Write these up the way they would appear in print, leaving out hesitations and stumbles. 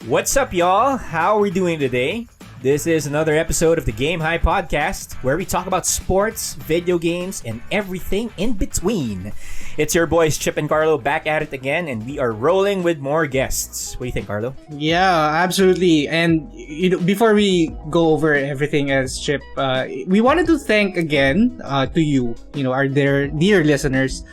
What's up, y'all? How are we doing today? This is another episode of the Game High Podcast, where we talk about sports, video games, and everything in between. It's your boys Chip and Carlo back at it again, and we are rolling with more guests. What do you think, Carlo? Yeah, absolutely. And before we go over everything as Chip, we wanted to thank again to you, our dear listeners,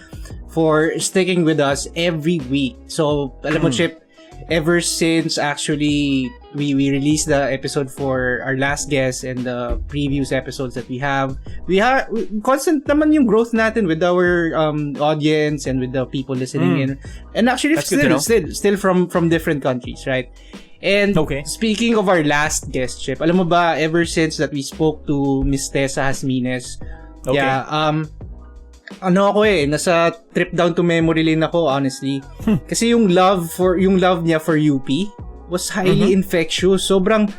for sticking with us every week. So, alam mo, Chip, ever since actually we released the episode for our last guest and the previous episodes that we have constant naman yung growth natin with our audience and with the people listening in, and actually still from different countries, right? And speaking of our last guest, Chip, alam mo ba, ever since that we spoke to Miss Tessa Hasmines, nasa trip down to memory lane ako, honestly. Kasi yung love niya for UP was highly infectious. Sobrang,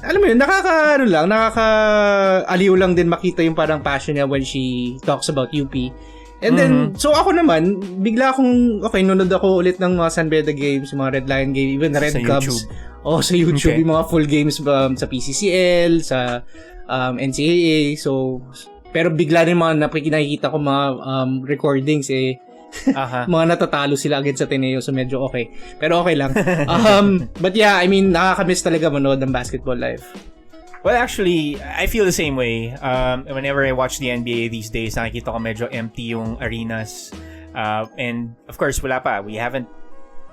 alam mo yun, nakaka-aliw lang din makita yung parang passion niya when she talks about UP. And then, so ako naman, bigla akong, nunod ako ulit ng mga San Beda games, mga Red Lion game, even Red Cubs. Sa YouTube, yung mga full games sa PCCL, sa NCAA. So, pero bigla rin mga nakikita ko mga recordings mga natatalo sila agad sa Ateneo, so medyo okay. Pero okay lang. But yeah, I mean, nakakamiss talaga manood ng basketball live. Well, actually, I feel the same way. Whenever I watch the NBA these days, nakikita ko medyo empty yung arenas. And of course, wala pa. We haven't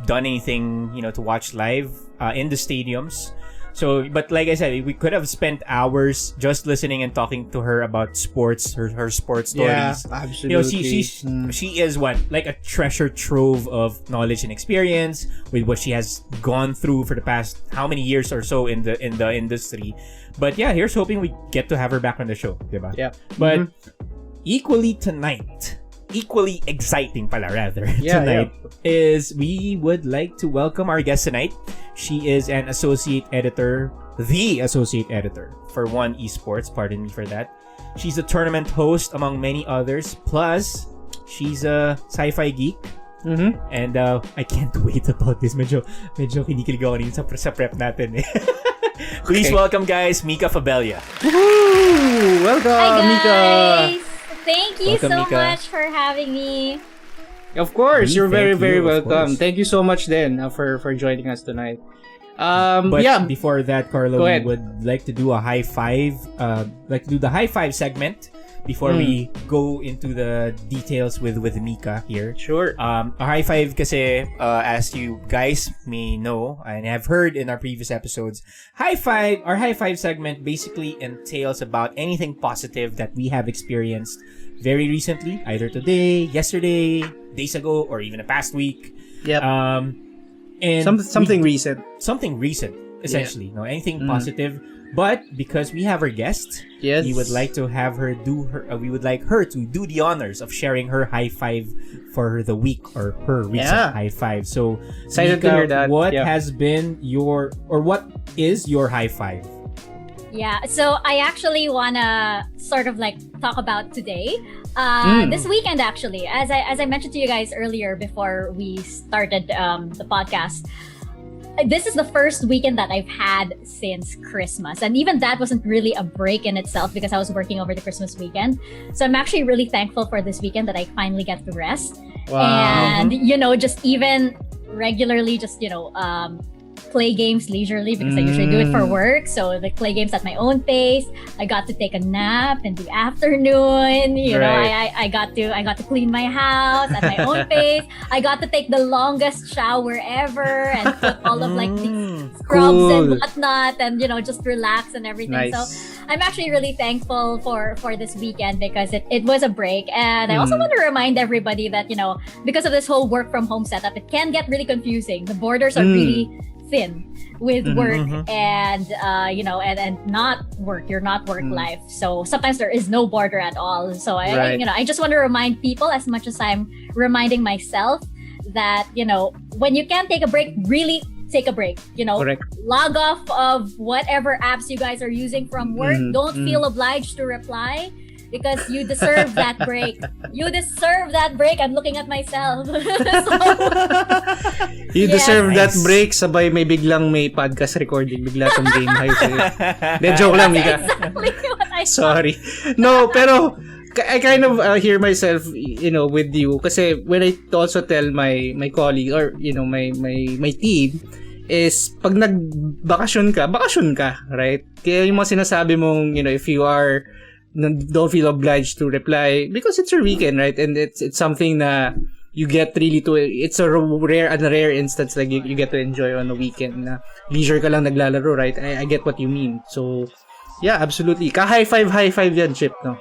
done anything, to watch live in the stadiums. So, but like I said, we could have spent hours just listening and talking to her about sports, her sports stories. Yeah, absolutely. She is like a treasure trove of knowledge and experience with what she has gone through for the past how many years or so in the industry. But yeah, here's hoping we get to have her back on the show, diba? Yeah. But equally exciting tonight is we would like to welcome our guest tonight. She is the associate editor for One eSports, pardon me for that. She's a tournament host among many others, plus she's a sci-fi geek. And I can't wait about this. Medyo kinikilig ako rin sa prep natin. Please welcome, guys, Mika Fabella. Woohoo! Welcome, Hi, guys. Mika. Thank you Welcome, so Mika. much for having me. Of course, you're very, Thank very you, of welcome. course. Thank you so much then for joining us tonight. But before that, Carlo, we would like to do a high five. The high five segment before we go into the details with Mika here. Sure. A high five kasi, as you guys may know and have heard in our previous episodes, our high five segment basically entails about anything positive that we have experienced very recently, either today, yesterday, days ago, or even the past week. Yep. And something recent. Something recent, essentially. No, anything positive. But because we have our guest, yes, we would like to have her we would like her to do the honors of sharing her high five for the week, or her recent high five. So, excited Mika, to hear that. what has been what is your high five? Yeah, so I actually wanna sort of talk about today. This weekend, actually, as I mentioned to you guys earlier before we started the podcast. This is the first weekend that I've had since Christmas. And even that wasn't really a break in itself because I was working over the Christmas weekend. So I'm actually really thankful for this weekend that I finally get to rest. Wow. And, just even regularly play games leisurely because I usually do it for work. So the play games at my own pace. I got to take a nap in the afternoon. I got to clean my house at my own pace. I got to take the longest shower ever and put all of the scrubs and whatnot, and just relax and everything. Nice. So I'm actually really thankful for this weekend because it was a break. And I also want to remind everybody that because of this whole work from home setup, it can get really confusing. The borders are really thin with work and not work, your not work life. So sometimes there is no border at all. So I just want to remind people, as much as I'm reminding myself, that when you can take a break, really take a break. Correct. Log off of whatever apps you guys are using from work. Don't feel obliged to reply. because you deserve that break. You deserve that break. I'm looking at myself. You deserve that Nice. break, sabay may podcast recording, bigla tong game high sa'yo. De, joke lang, Mika. Exactly what I Sorry. No, pero I kind of hear myself, with you. Kasi when I also tell my colleague or, my team, is pag nagbakasyon ka, right? Kaya yung mga sinasabi mong, if you are, don't feel obliged to reply because it's your weekend, right? And it's something na you get really to, it's a rare instance like you get to enjoy on the weekend na leisure ka lang naglalaro, right? I get what you mean. So, yeah, absolutely. High five yan, Chip, no?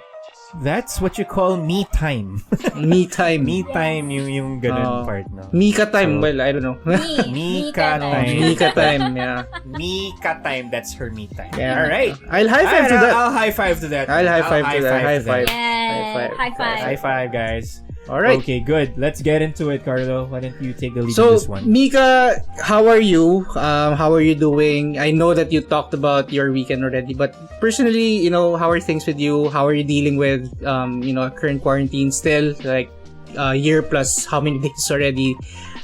That's what you call me time. Me time. Me time yung ganun part, no? Mika time, So, well, I don't know. Mika time. Mika time, yeah. Mika time, that's her me time. Yeah. All right. I'll high five to that. I'll high five to that. I'll high five to that. High five. Yeah. High five. High five, guys. All right. Okay, good. Let's get into it, Carlo. Why don't you take the lead So, on this one? Mika, how are you? How are you doing? I know that you talked about your weekend already, but personally, how are things with you? How are you dealing with, current quarantine still? Like, a year plus how many days already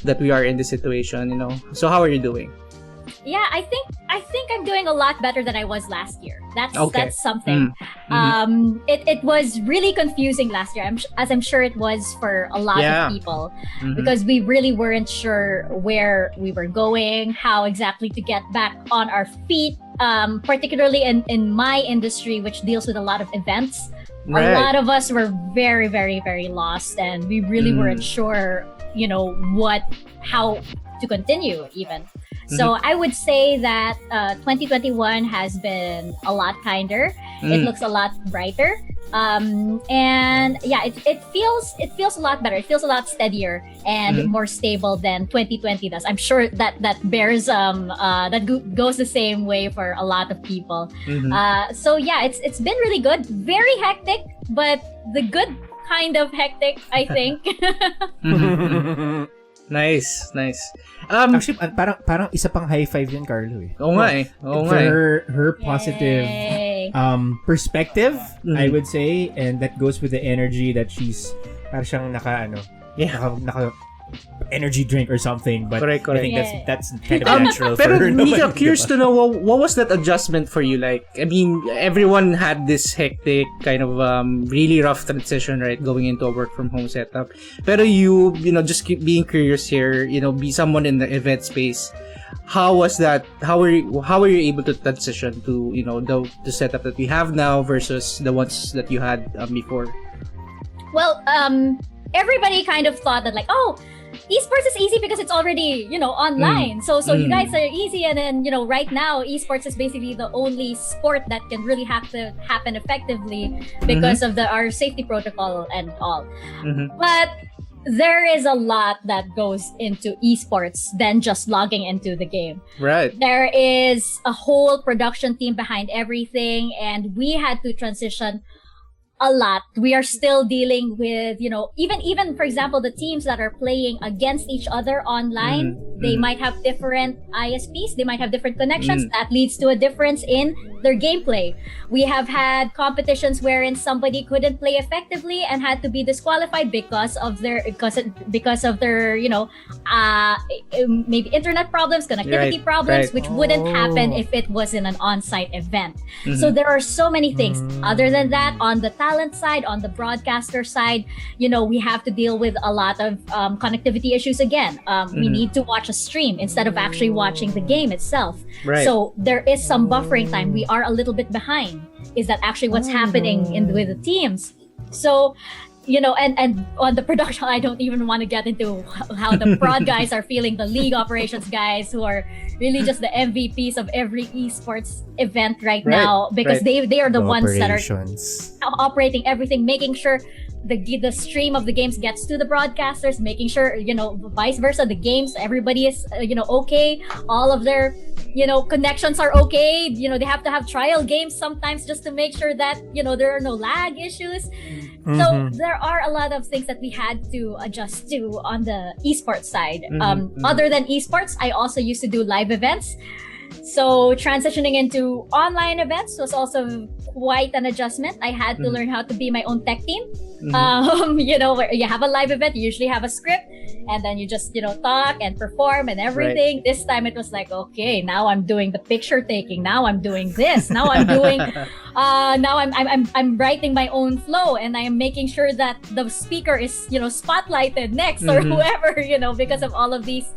that we are in this situation, So, how are you doing? Yeah, I think I'm doing a lot better than I was last year. That's something. It was really confusing last year. As I'm sure it was for a lot of people, because we really weren't sure where we were going, how exactly to get back on our feet. Particularly in my industry, which deals with a lot of events, Right. a lot of us were very, very, very lost, and we really weren't sure, how to continue even. So I would say that 2021 has been a lot kinder. It looks a lot brighter. And yeah, it feels a lot better. It feels a lot steadier and more stable than 2020 does. I'm sure that bears goes the same way for a lot of people. So yeah, it's been really good. Very hectic, but the good kind of hectic, I think. Nice. Actually, parang isa pang high five yun, Carlo. Oo nga eh. Her positive Yay. perspective, I would say, and that goes with the energy that she's parang siyang naka energy drink or something, but Correct. I think Yeah. that's kind of natural Pero for her. Mika, curious to know, what was that adjustment for you like? I mean, everyone had this hectic kind of really rough transition, right, going into a work from home setup. Pero you just keep being curious here, be someone in the event space. How was that? How were you able to transition to the setup that we have now versus the ones that you had before? Well, everybody kind of thought that like, oh, esports is easy because it's already, online. So you guys are easy, and then, right now esports is basically the only sport that can really have to happen effectively because of our safety protocol and all. But there is a lot that goes into esports than just logging into the game. Right. There is a whole production team behind everything, and we had to transition a lot. We are still dealing with, even for example, the teams that are playing against each other online, they might have different ISPs, they might have different connections. That leads to a difference in their gameplay. We have had competitions wherein somebody couldn't play effectively and had to be disqualified because of their maybe internet problems, connectivity problems, which wouldn't happen if it was in an on-site event. So there are so many things. Other than that, on the talent side, on the broadcaster side, we have to deal with a lot of connectivity issues again. We need to watch a stream instead of actually watching the game itself. Right. So there is some buffering time. We are a little bit behind. Is that actually what's happening with the teams? So, and on the production, I don't even want to get into how the prod guys are feeling, the league operations guys who are really just the MVPs of every esports event right now, because they are the ones that are operating everything, making sure the stream of the games gets to the broadcasters, making sure, vice versa, the games, everybody is, okay. All of their, connections are okay. They have to have trial games sometimes just to make sure that, there are no lag issues. So there are a lot of things that we had to adjust to on the esports side. Other than esports, I also used to do live events. So transitioning into online events was also quite an adjustment. I had to learn how to be my own tech team. Where you have a live event, you usually have a script, and then you just talk and perform and everything. Right. This time it was like, okay, now I'm doing the picture taking. Now I'm doing this. Now I'm doing. Now I'm writing my own flow, and I am making sure that the speaker is spotlighted next or whoever because of all of these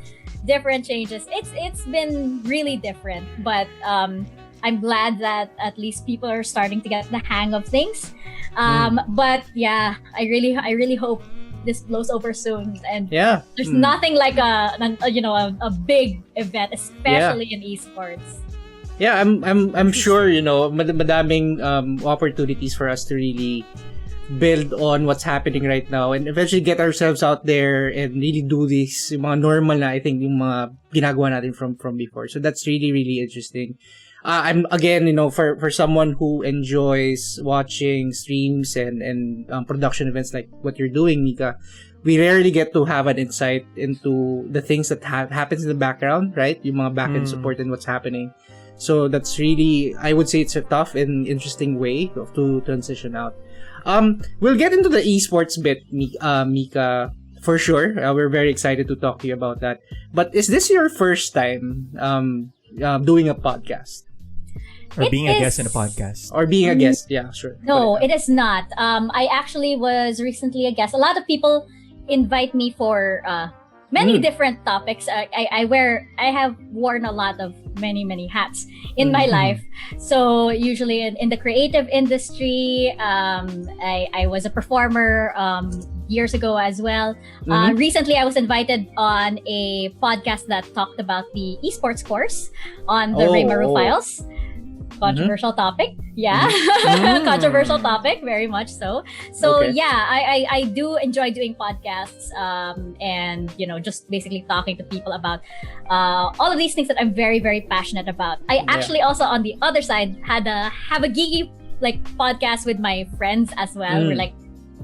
different changes. It's been really different, but I'm glad that at least people are starting to get the hang of things. But yeah, I really hope this blows over soon. And there's nothing like a big event, especially in esports. Yeah, I'm sure madaming opportunities for us to really build on what's happening right now and eventually get ourselves out there and really do this yung mga normal na I think yung mga ginagawa natin from before. So that's really, really interesting. I'm again, for someone who enjoys watching streams and production events like what you're doing, Mika, we rarely get to have an insight into the things that happens in the background, right? Yung mga back-end support and what's happening. So that's really, I would say it's a tough and interesting way to transition out. We'll get into the esports bit, Mika, for sure. We're very excited to talk to you about that. But is this your first time doing a podcast? Or being a guest in a podcast? Or being a guest, yeah, sure. No, it is not. I actually was recently a guest. A lot of people invite me for many different topics. I have worn a lot of many hats in my life. So usually in the creative industry, I was a performer years ago as well. Recently, I was invited on a podcast that talked about the eSports course on the Raymaru Files. Controversial topic. Yeah. Controversial topic, very much so. So yeah, I do enjoy doing podcasts and just basically talking to people about all of these things that I'm very, very passionate about. I actually also on the other side have a geeky podcast with my friends as well. We're like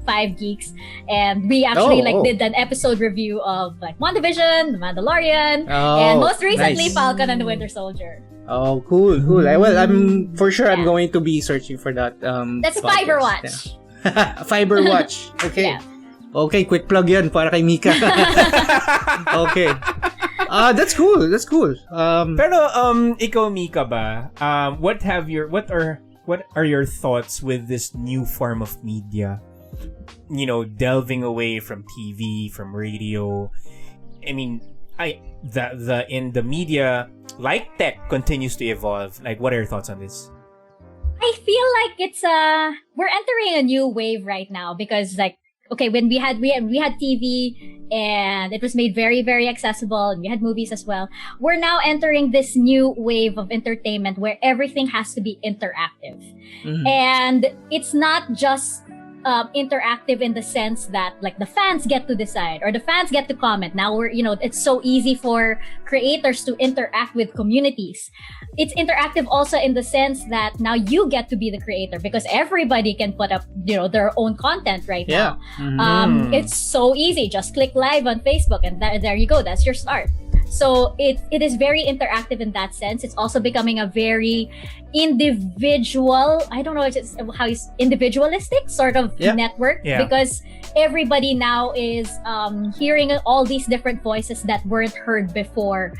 5 geeks, and we actually did an episode review of WandaVision, The Mandalorian, and most recently Falcon and the Winter Soldier. Oh, cool. Well, I'm for sure I'm going to be searching for that. That's podcast. Fiber Watch. Yeah. Fiber Watch. Okay. Yeah. Okay, quick plug yan para kay Mika. Okay. That's cool. Pero ikaw Mika ba? What are your thoughts with this new form of media? Delving away from TV, from radio. I mean, the media like tech continues to evolve. Like, what are your thoughts on this? I feel like it's we're entering a new wave right now because when we had TV and it was made very, very accessible and we had movies as well. We're now entering this new wave of entertainment where everything has to be interactive. And it's not just interactive in the sense that the fans get to decide or the fans get to comment. Now it's so easy for creators to interact with communities. It's interactive also in the sense that now you get to be the creator because everybody can put up their own content right now. It's so easy. Just click live on Facebook and there you go. That's your start. So it is very interactive in that sense. It's also becoming a very individual, I don't know how it's individualistic sort of network because everybody now is hearing all these different voices that weren't heard before.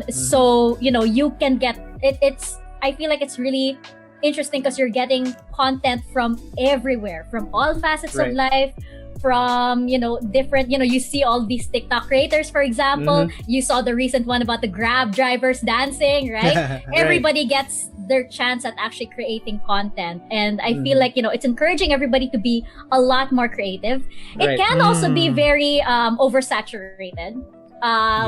So, you can get it's I feel like it's really interesting because you're getting content from everywhere, from all facets of life. From different you see all these TikTok creators, for example. You saw the recent one about the Grab drivers dancing, right? Everybody gets their chance at actually creating content, and I feel like it's encouraging everybody to be a lot more creative. It can also be very oversaturated,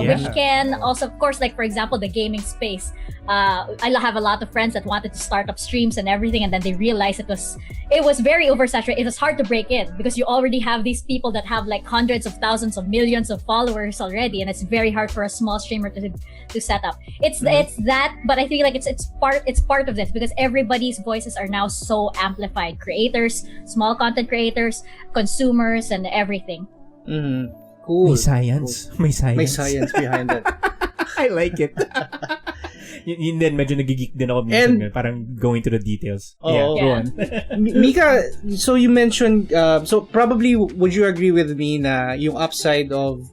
which can also, of course, for example, the gaming space. I have a lot of friends that wanted to start up streams and everything, and then they realized it was very oversaturated. It was hard to break in because you already have these people that have hundreds of thousands of millions of followers already, and it's very hard for a small streamer to set up. It's that, but I feel like it's part of this because everybody's voices are now so amplified. Creators, small content creators, consumers, and everything. Cool. May science. May science behind it. I like it. Yun din, medyo nagigeek din ako minsan. Parang going to the details. Go on. Mika, so you mentioned, so probably would you agree with me na yung upside of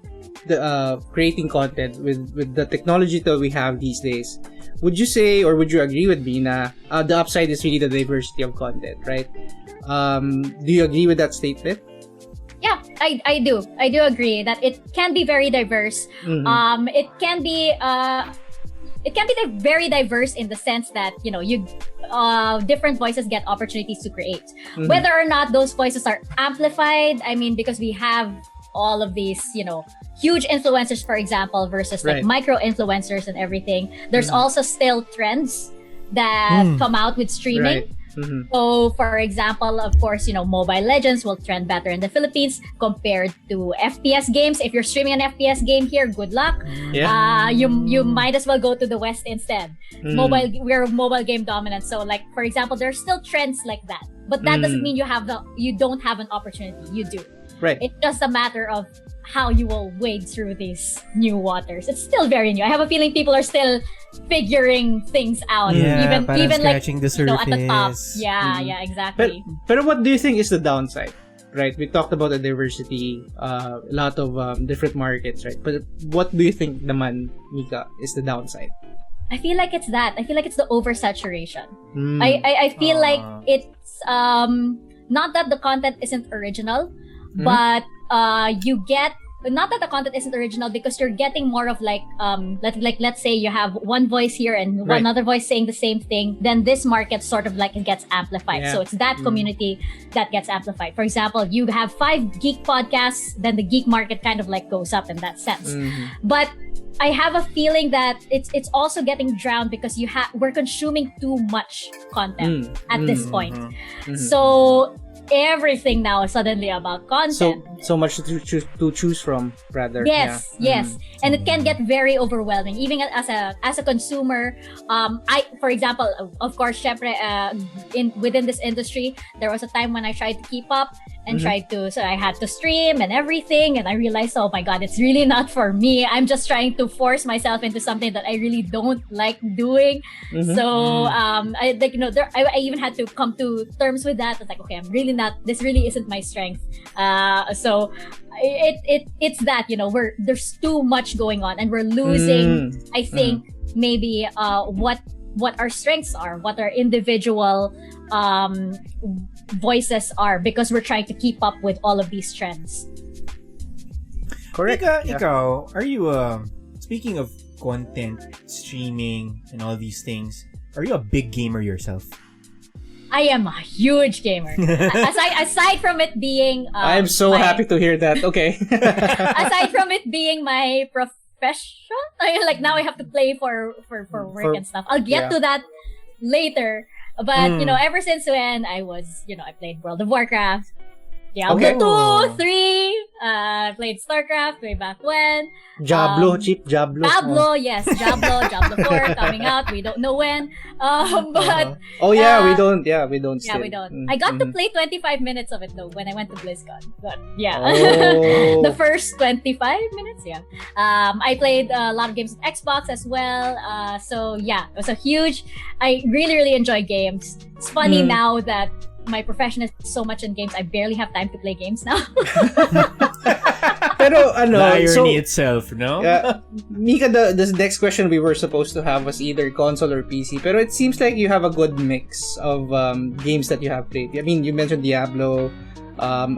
the creating content with the technology that we have these days, would you say or would you agree with me na the upside is really the diversity of content, right? Do you agree with that statement? Yeah, I do. I do agree that it can be very diverse. Mm-hmm. It can be very diverse in the sense that different voices get opportunities to create. Mm-hmm. Whether or not those voices are amplified, I mean, because we have all of these, huge influencers, for example, versus like micro influencers and everything. There's also still trends that come out with streaming. Right. Mm-hmm. So, for example, of course, Mobile Legends will trend better in the Philippines compared to FPS games. If you're streaming an FPS game here, good luck. Yeah. You might as well go to the West instead. We're mobile game dominant. So, like, for example, there's still trends like that. But that doesn't mean you don't have an opportunity. You do. Right. It's just a matter of how you will wade through these new waters. It's still very new. I have a feeling people are still figuring things out. Even like the surface. At the top. Yeah, exactly. But what do you think is the downside? Right, we talked about the diversity, a lot of different markets, right? But what do you think naman, Mika, is the downside? I feel like it's that. I feel like it's the oversaturation. I feel like it's not that the content isn't original, but you get not that the content isn't original because you're getting more of like let's say you have one voice here and one other voice saying the same thing, then this market sort of like it gets amplified. So it's that community that gets amplified. For example, you have 5 geek podcasts, then the geek market kind of like goes up in that sense. But I have a feeling that it's also getting drowned because we're consuming too much content at this point. So everything now is suddenly about content. So much to choose from, rather. Yes. And it can get very overwhelming, even as a consumer. For example, of course, syempre, within this industry, there was a time when I tried to keep up and so I had to stream and everything, and I realized, oh my god, it's really not for me. I'm just trying to force myself into something that I really don't like doing. So I even had to come to terms with that. It's like, okay, this really isn't my strength. So it's that, there's too much going on and we're losing, I think, maybe what our strengths are, what our individual voices are, because we're trying to keep up with all of these trends. Correct. Ikaw, are you speaking of content, streaming, and all these things, are you a big gamer yourself? I am a huge gamer. aside from it being I'm so happy to hear that. Okay. Aside from it being my profession, like now I have to play for work and stuff. I'll get to that later. But ever since when I was, I played World of Warcraft, Diablo 2, 3, played StarCraft way back when. Cheap Diablo. Yes, Diablo 4 coming out. We don't know when. But we don't. Yeah, we don't. I got to play 25 minutes of it though when I went to BlizzCon. But the first 25 minutes. Yeah. I played a lot of games on Xbox as well. So yeah, it was a huge. I really, really enjoy games. It's funny now that my profession is so much in games, I barely have time to play games now. Pero the irony itself, no? Mika, the next question we were supposed to have was either console or PC. Pero it seems like you have a good mix of games that you have played. I mean, you mentioned Diablo,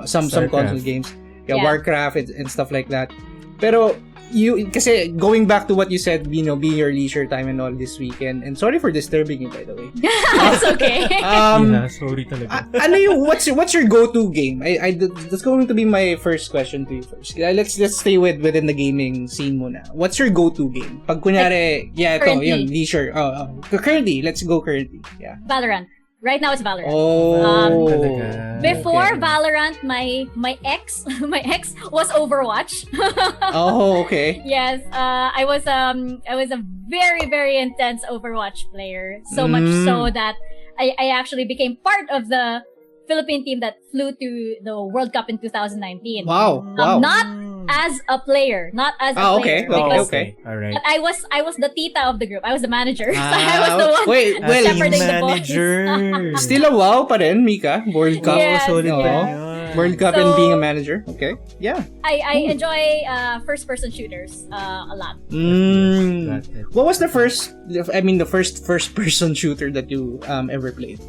some console games, Warcraft and stuff like that. Pero kasi going back to what you said, being your leisure time and all this weekend, and sorry for disturbing you, by the way. It's okay. Sorry talaga. What's your go-to game? That's going to be my first question to you first. Let's stay within the gaming scene muna. What's your go-to game? Pag kunyari, yun, leisure. Currently, let's go currently. Yeah. Valorant. Right now it's Valorant. Before Valorant, my ex was Overwatch. Okay. Yes, I was a very, very intense Overwatch player. So much so that I actually became part of the Philippine team that flew to the World Cup in 2019. Wow. as a player, not as a player. Okay. All right. But I was the Tita of the group. I was the manager. So I was the one shepherding the boys. Still a wow pa rin, Mika. World Cup. Yes, World Cup and being a manager. Okay. Yeah. I enjoy first-person shooters a lot. What was the first first-person shooter that you ever played?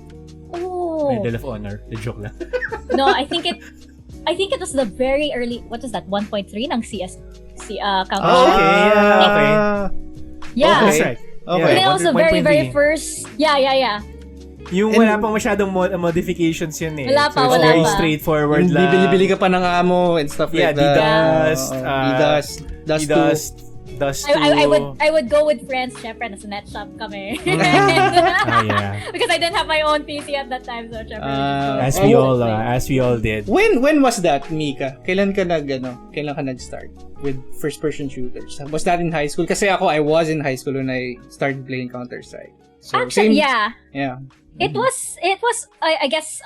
Oh. Medal of Honor. The joke lang. No, I think it was the very early, what was that, 1.3 ng Counter-Strike. Okay. Yeah. That's right. Okay. And it was the very, very first, yeah. Yung wala pang masyadong modifications yun eh. Wala pa. Very straightforward lang. Bibili ka pa ng ammo and stuff like that. D-Dust. I would go with friends, syempre, nasa net shop kami. Because I didn't have my own PC at that time, so syempre. As we all did. When was that, Mika? Kailan ka nag-start with first-person shooters? Was that in high school? Kasi I was in high school when I started playing Counter-Strike. So, actually, yeah. It Mm-hmm. was I guess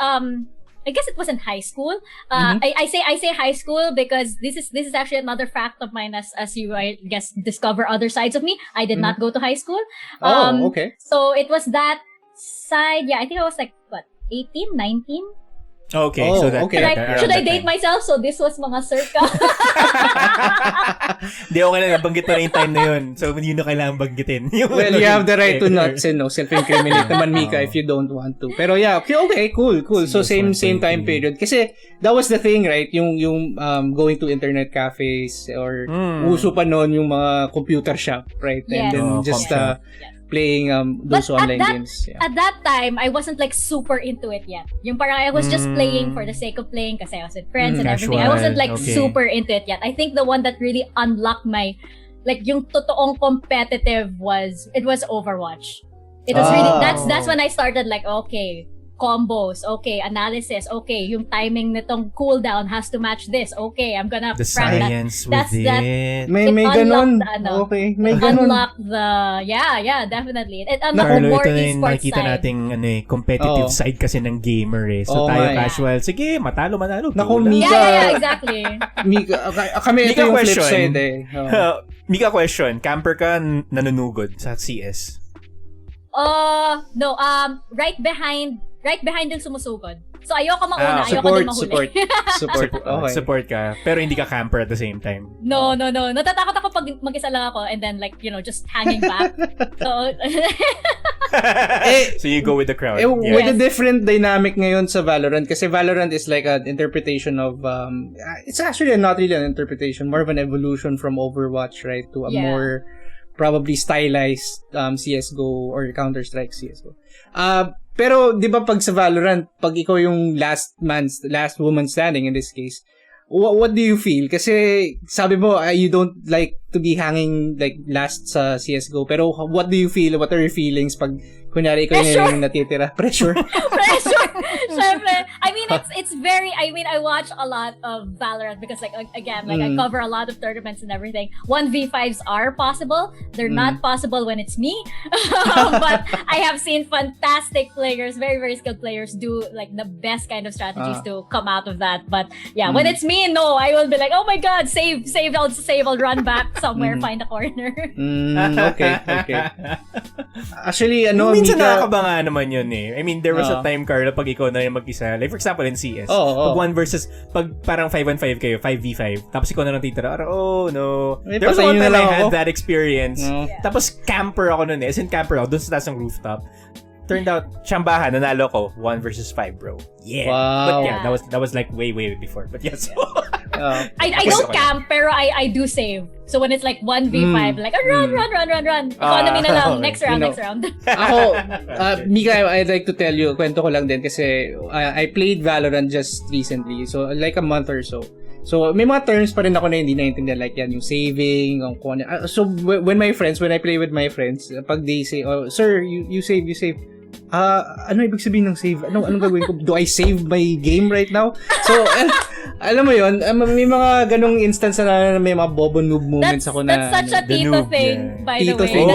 it was in high school. I say high school because this is actually another fact of mine as you, I guess, discover other sides of me. I did not go to high school. Okay. So it was that side. Yeah, I think I was like 18, 19. Okay, so that okay. Should I date myself? So this was mga circa. Hindi, okay na, nabanggit na rin yung time na yun. So, hindi na kailangan banggitin. Well, you have the right to not self-incriminate naman, Mika, if you don't want to. Pero yeah, okay, cool. So, same time period. Kasi, that was the thing, right? Yung going to internet cafes or uso pa noon yung mga computer shop, right? Yes. And then just playing those online games. Yeah. At that time, I wasn't like super into it yet. Yung parang I was just playing for the sake of playing kasi I was with friends and everything. I wasn't like super into it yet. I think the one that really unlocked my, like yung totoong competitive was Overwatch. It was really, that's when I started like, okay, combos, okay, analysis, okay, yung timing nitong cooldown has to match this, okay, I'm gonna the science that. with it. May ganon. Okay, may ganon. Unlock the, yeah, definitely. It unlocked more eSports nakita side. nating competitive side kasi ng gamer eh. So tayo casual, sige, matalo. Naku, Mika. Yeah, exactly. Mika, kami ito yung flip side eh. Mika question, camper ka nanunugod sa CS? No, right behind yung sumusugod. So ayoko mauna, ayoko din mahuli. Support. Okay. Support ka, pero hindi ka camper at the same time. No. Natatakot ako pag mag-isa lang ako and then like, just hanging back. So you go with the crowd. With a different dynamic ngayon sa Valorant kasi Valorant is like an interpretation of it's actually not really an interpretation, more of an evolution from Overwatch, right, to a more probably stylized CS:GO or Counter-Strike CS:GO. Pero 'di ba pag sa Valorant, pag ikaw yung last woman standing in this case, what do you feel? Kasi sabi mo you don't like to be hanging like last sa CS:GO, pero what do you feel? What are your feelings pag kunyari ikaw yung natitira? Pressure. Syempre. I mean, it's very, I watch a lot of Valorant because like, again, like I cover a lot of tournaments and everything. 1v5s are possible. They're not possible when it's me. But I have seen fantastic players, very, very skilled players do like the best kind of strategies to come out of that. But yeah, when it's me, no, I will be like, oh my God, save, I'll run back somewhere, find a corner. Okay. Actually, minsan nakakabanga naman yun eh. I mean, there was a time, Carla, pag ikaw na yung mag-isa. Like, for example, in CS. Pag pag parang 5-on-5 kayo, 5v5, tapos ikaw na lang titira. Oh, no. There was one time I had that experience. Tapos, camper ako nun eh. As in, camper ako. Doon sa taas ng rooftop. Turned out, Chambahan, nanalo ko. 1 versus 5, bro. Yeah. Wow. But yeah, that was like way before. But yes. I don't camp, pero I do save. So when it's like 1v5, like run. Economy na lang. Next round. Ako, Mika, I'd like to tell you, kwento ko lang din kasi I played Valorant just recently. So like a month or so. So may mga terms pa rin ako na hindi naintindihan, like yan, yung saving, so when I play with my friends, pag they say, oh, sir, you save. Ano ibig sabihin ng save? Anong gagawin ko? Do I save my game right now? So, alam mo yun, may mga ganong instance na may mga bobo noob moments ako na. That's such a Tito thing, by the way. Thing.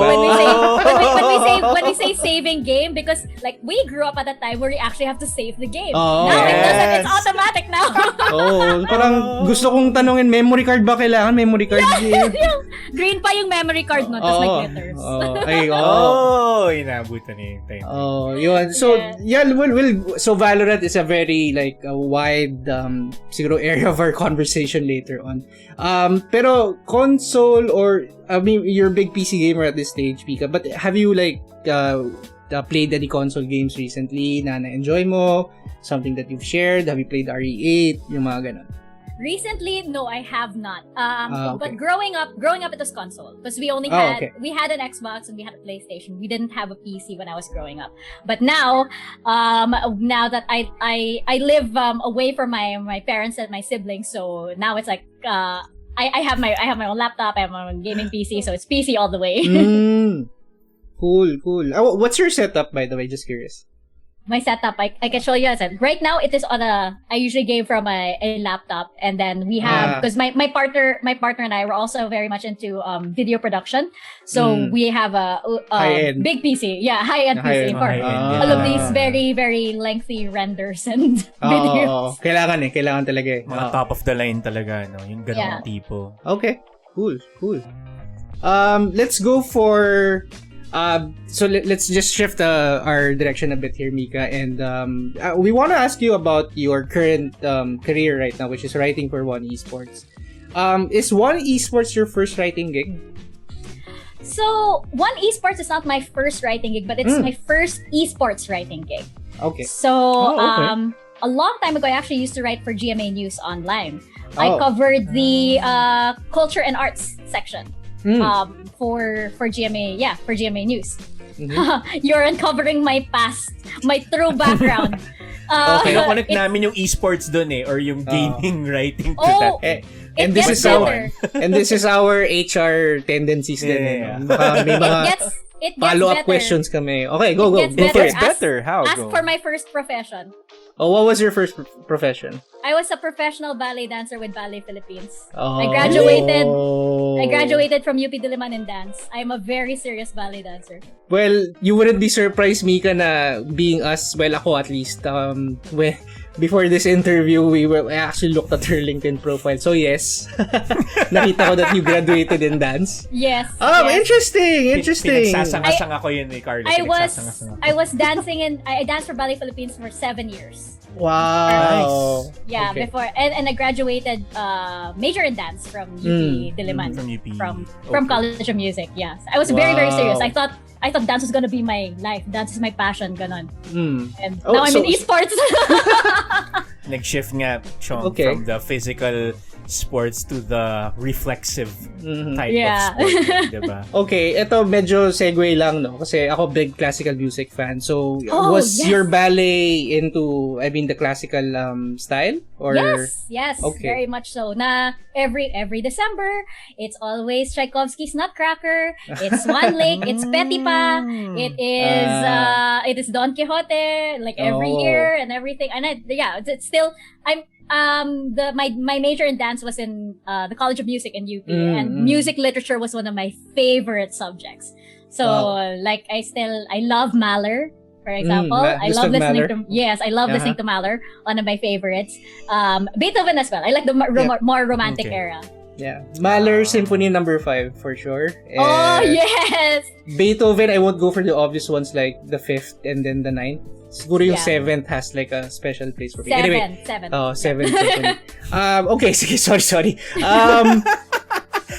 When we say saving game, because like we grew up at a time where you actually have to save the game. Oh, now it doesn't, it's automatic now. Parang gusto kong tanungin, memory card ba kailangan? Memory card? Green pa yung memory card nun, tapos may glitters. Inabutan niya yung time. Yun. So, so Valorant is a very, like, a wide, siguro area of our conversation later on. Pero, console or, I mean, you're a big PC gamer at this stage, Mika, but have you, like, played any console games recently na na-enjoy mo? Something that you've shared? Have you played RE8? Yung mga ganun. Recently, no, I have not. Okay. But growing up, it was console because we only had we had an Xbox and we had a PlayStation. We didn't have a PC when I was growing up. But now that I live away from my parents and my siblings, so now it's like I have my own laptop, I have my own gaming PC, so it's PC all the way. Cool. What's your setup, by the way? Just curious. My setup, I can show you. Right now, it is on I usually game from a laptop, and then we have because my partner and I were also very much into video production, so we have a big PC, high-end PC for all of these very very lengthy renders and videos. Kailangan talaga. Mga top of the line talaga, no? Yung ganung tipo. Okay, cool. Let's go for. So let's just shift our direction a bit here, Mika, and we want to ask you about your current career right now, which is writing for One eSports. Is One eSports your first writing gig? So One eSports is not my first writing gig, but it's my first eSports writing gig. Okay. So a long time ago, I actually used to write for GMA News Online. I covered the culture and arts section. For GMA, for GMA News. You're uncovering my past, my true background. Connect namin yung esports dun or yung gaming writing to that. And this is our HR tendencies din. May mga follow-up questions kami. Okay, go. It gets better. How? Ask for my first profession. What was your first profession? I was a professional ballet dancer with Ballet Philippines. I graduated from UP Diliman in dance. I am a very serious ballet dancer. Well, you wouldn't be surprised, Mika, na being us, well, ako at least, before this interview, I actually looked at her LinkedIn profile. So yes, nakita ko that you graduated in dance. Yes. Interesting. Pinagsasanga-sanga ko yun Carlo. I was dancing I danced for Ballet Philippines for 7 years. Wow. Nice. Yeah, before and I graduated major in dance from UP Diliman. From College of Music. Yes. I was very very serious. I thought dance was gonna be my life. Dance is my passion, ganon. And now I'm in esports. Nag-shift nga, Chong, from the physical sports to the reflexive type of sport, diba? Okay, ito medyo segue lang, no? Kasi ako big classical music fan. So, was your ballet into, the classical style? Or Yes, very much so. Na every December, it's always Tchaikovsky's Nutcracker. It's Swan Lake. It's Petipa. It is Don Quixote. Like every year and everything. And it's still my major in dance was in the College of Music in UP, and music literature was one of my favorite subjects. So I love Mahler. For example, I love listening to Mahler, one of my favorites. Beethoven as well. I like the more romantic era. Yeah. Mahler Symphony No. 5 for sure. And yes! Beethoven, I won't go for the obvious ones like the 5th and then the 9th. Siguro yung 7th has like a special place for me. Anyway, 7. 7th. Okay, sige, sorry.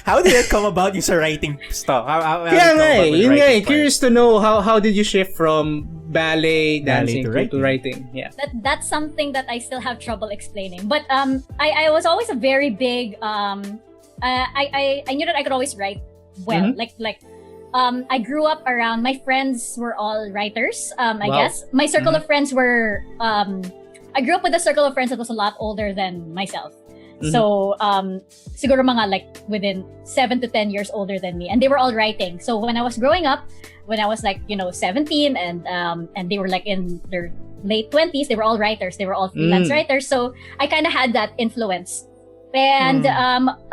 How did it come about yung sa writing stuff? Yun nga eh. Curious to know how did you shift from ballet dancing to writing? Yeah. That's something that I still have trouble explaining. But I was always a very big I knew that I could always write well. I grew up around, my friends were all writers. I guess my circle of friends were I grew up with a circle of friends that was a lot older than myself. So, siguro mga within 7 to 10 years older than me, and they were all writing. So when I was growing up, when I was 17, and they were in their late 20s, they were all writers. They were all freelance writers. So I kind of had that influence. And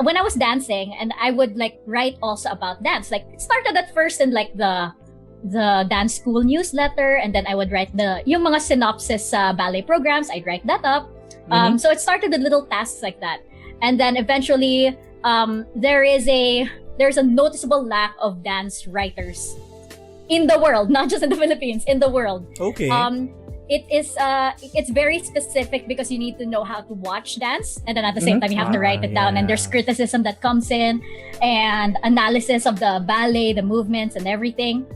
when I was dancing, and I would write also about dance. It started at first in the dance school newsletter, and then I would write yung mga synopsis sa ballet programs. I'd write that up. So it started with little tasks like that. And then eventually, there's a noticeable lack of dance writers in the world, not just in the Philippines, in the world. Okay. It's very specific because you need to know how to watch dance, and then at the same time you have to write it down, and there's criticism that comes in and analysis of the ballet, the movements and everything.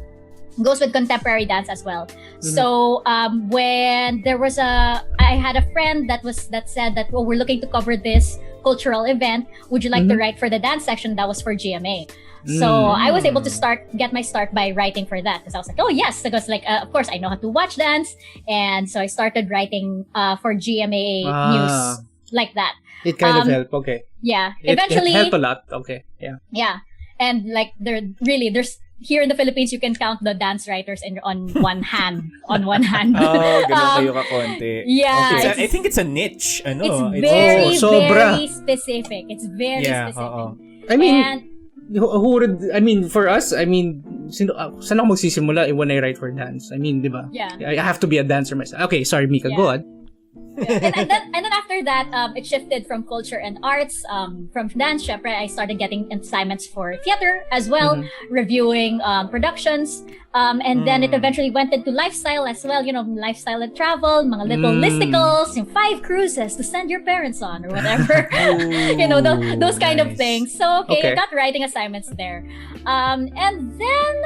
Goes with contemporary dance as well. So when there was I had a friend that said that, well, we're looking to cover this cultural event, would you like to write for the dance section? That was for GMA. So I was able to get my start by writing for that, because I was like, oh yes, because like of course I know how to watch dance, and so I started writing for GMA news like that. It kind of helped. Okay. Yeah. Eventually, it helped a lot. Okay. Yeah. Yeah, and like there's here in the Philippines, you can count the dance writers on one hand. On one hand. Oh, ganun kayo ka-konti. Yeah. Okay. I think it's a niche. Ano? It's very, sobra. very specific. It's very specific. I mean, and, for us, saan ako magsisimula when I write for dance? I mean, di ba? Yeah. I have to be a dancer myself. Okay, sorry, Mika, go on. Yeah. and then after that, it shifted from culture and arts. From dance, syempre, I started getting assignments for theater as well, reviewing productions. And then it eventually went into lifestyle as well. You know, lifestyle and travel, mga little listicles, 5 cruises to send your parents on or whatever. You know, those kind of things. So I got writing assignments there. And then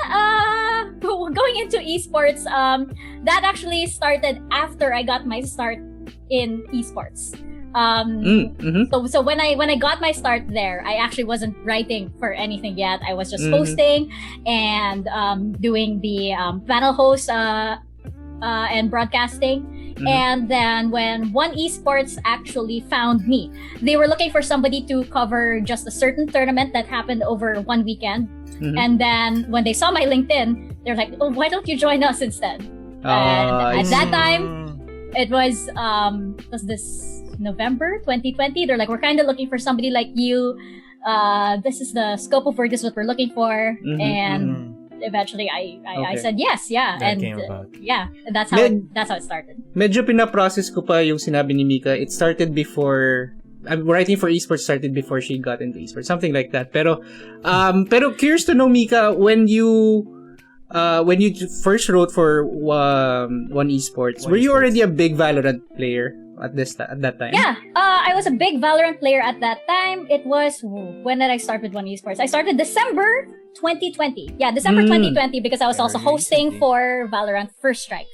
going into esports, that actually started after I got my start in esports. So when I got my start there, I actually wasn't writing for anything yet. I was just hosting and doing the panel host and broadcasting. And then when One Esports actually found me, they were looking for somebody to cover just a certain tournament that happened over one weekend. And then when they saw my LinkedIn, they're like, oh, why don't you join us instead? And at that time, it was this November 2020. They're like, we're kind of looking for somebody like you. This is the scope of work. This is what we're looking for. And eventually, I said yes, yeah. That came about. Yeah, and that's how it started. Medyo pinaprocess ko pa yung sinabi ni Mika. It started before. Writing for esports started before she got into esports, something like that. Pero curious to know, Mika, when you first wrote for One Esports, were you already a big Valorant player at that time? Yeah, I was a big Valorant player at that time. It was, when did I start with One Esports? I started December 2020. Yeah, December 2020, because I was also hosting for Valorant First Strike.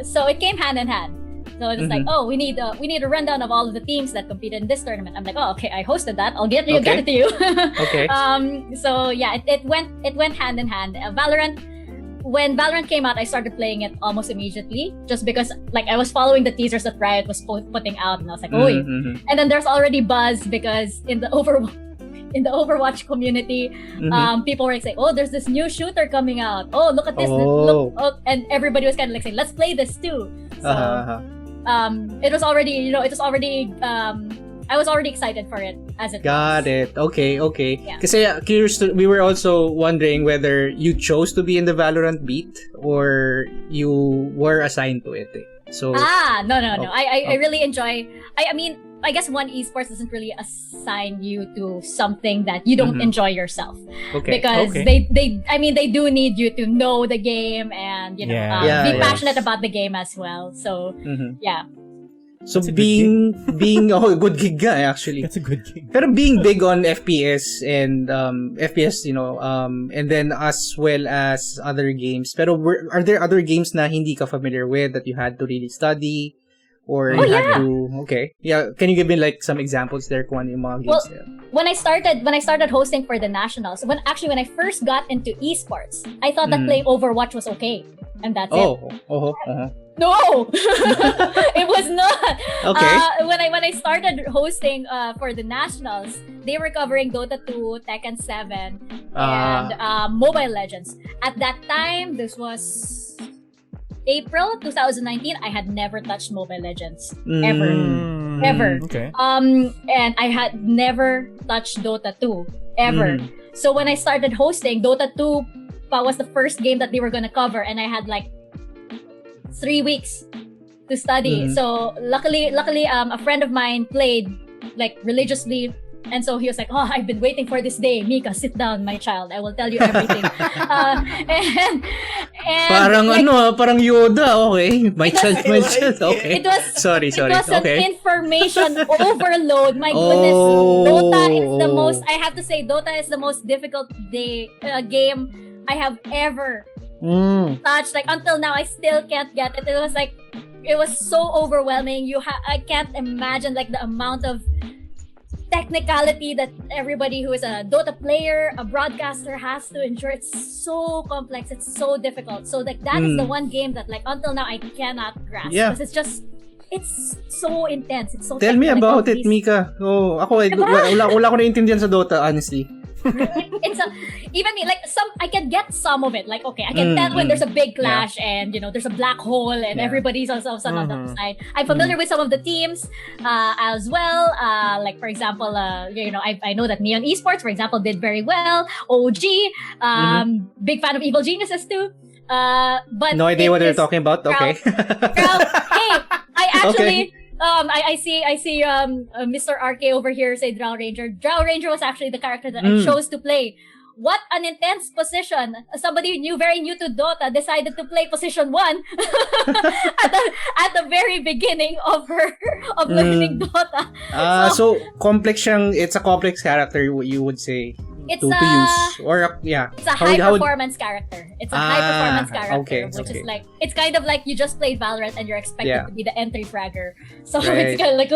So it came hand in hand. So it's like, oh, we need a rundown of all of the teams that competed in this tournament. I'm like, oh, okay, I hosted that. I'll get it to you. Okay. So yeah, it went hand in hand. Valorant. When Valorant came out, I started playing it almost immediately, just because like I was following the teasers that Riot was putting out, and I was like, oh. And then there's already buzz because in the Overwatch community, people were like saying, oh, there's this new shooter coming out. Oh, look at this. Look. Oh, and everybody was kind of like saying, let's play this too. So it was already, I was already excited for it as it Got it. Okay. Yeah. Kasi curious, we were also wondering whether you chose to be in the Valorant beat or you were assigned to it. So no. I really enjoy. I guess One Esports doesn't really assign you to something that you don't enjoy yourself. Okay. Because they do need you to know the game and be passionate about the game as well. So yeah. So being a good gig nga, actually. That's a good gig. Pero being big on FPS and and then as well as other games. Pero are there other games na hindi ka familiar with that you had to really study? Or you had to... Okay. Yeah. Can you give me like some examples there kung ano yung mga games there? When I started hosting for the Nationals, when I first got into esports, I thought that playing Overwatch was okay. And that's it. No! It was not! Okay. When I started hosting for the Nationals, they were covering Dota 2, Tekken 7, and Mobile Legends. At that time, this was April 2019, I had never touched Mobile Legends. Ever. Okay. And I had never touched Dota 2. Ever. So when I started hosting, Dota 2 was the first game that they were gonna cover, and I had like 3 weeks to study. So luckily, a friend of mine played like religiously. And so he was like, I've been waiting for this day. Mika, sit down, my child. I will tell you everything. And parang like, parang Yoda. Okay. My child. Okay. It was sorry. It was okay. an information overload. My goodness. Dota is the most, I have to say, Dota is the most difficult game I have ever touched. Like until now, I still can't get it. It was so overwhelming. I can't imagine like the amount of technicality that everybody who is a Dota player, a broadcaster has to endure. It's so complex. It's so difficult. So like that is the one game that like until now I cannot grasp. Yeah. Because it's so intense. It's so Tell me technical. about it, Mika. Wala ko naintindihan sa Dota, honestly. It's even me, like I can get some of it. Like okay, I can tell when there's a big clash and there's a black hole and everybody's on the other side. I'm familiar with some of the teams as well. Like for example, I know that Neon Esports, for example, did very well. OG, big fan of Evil Geniuses too. But no idea what they're talking about. Okay. Hey, I actually. I see Mr. RK over here say Drow Ranger. Drow Ranger was actually the character that I chose to play. What an intense position. Somebody very new to Dota decided to play position 1 at the very beginning of learning Dota. So complex it's a complex character, you would say. It's to use or it's a high performance character. It's a high performance character, which is like it's kind of like you just played Valorant and you're expected to be the entry fragger. So it's kind of like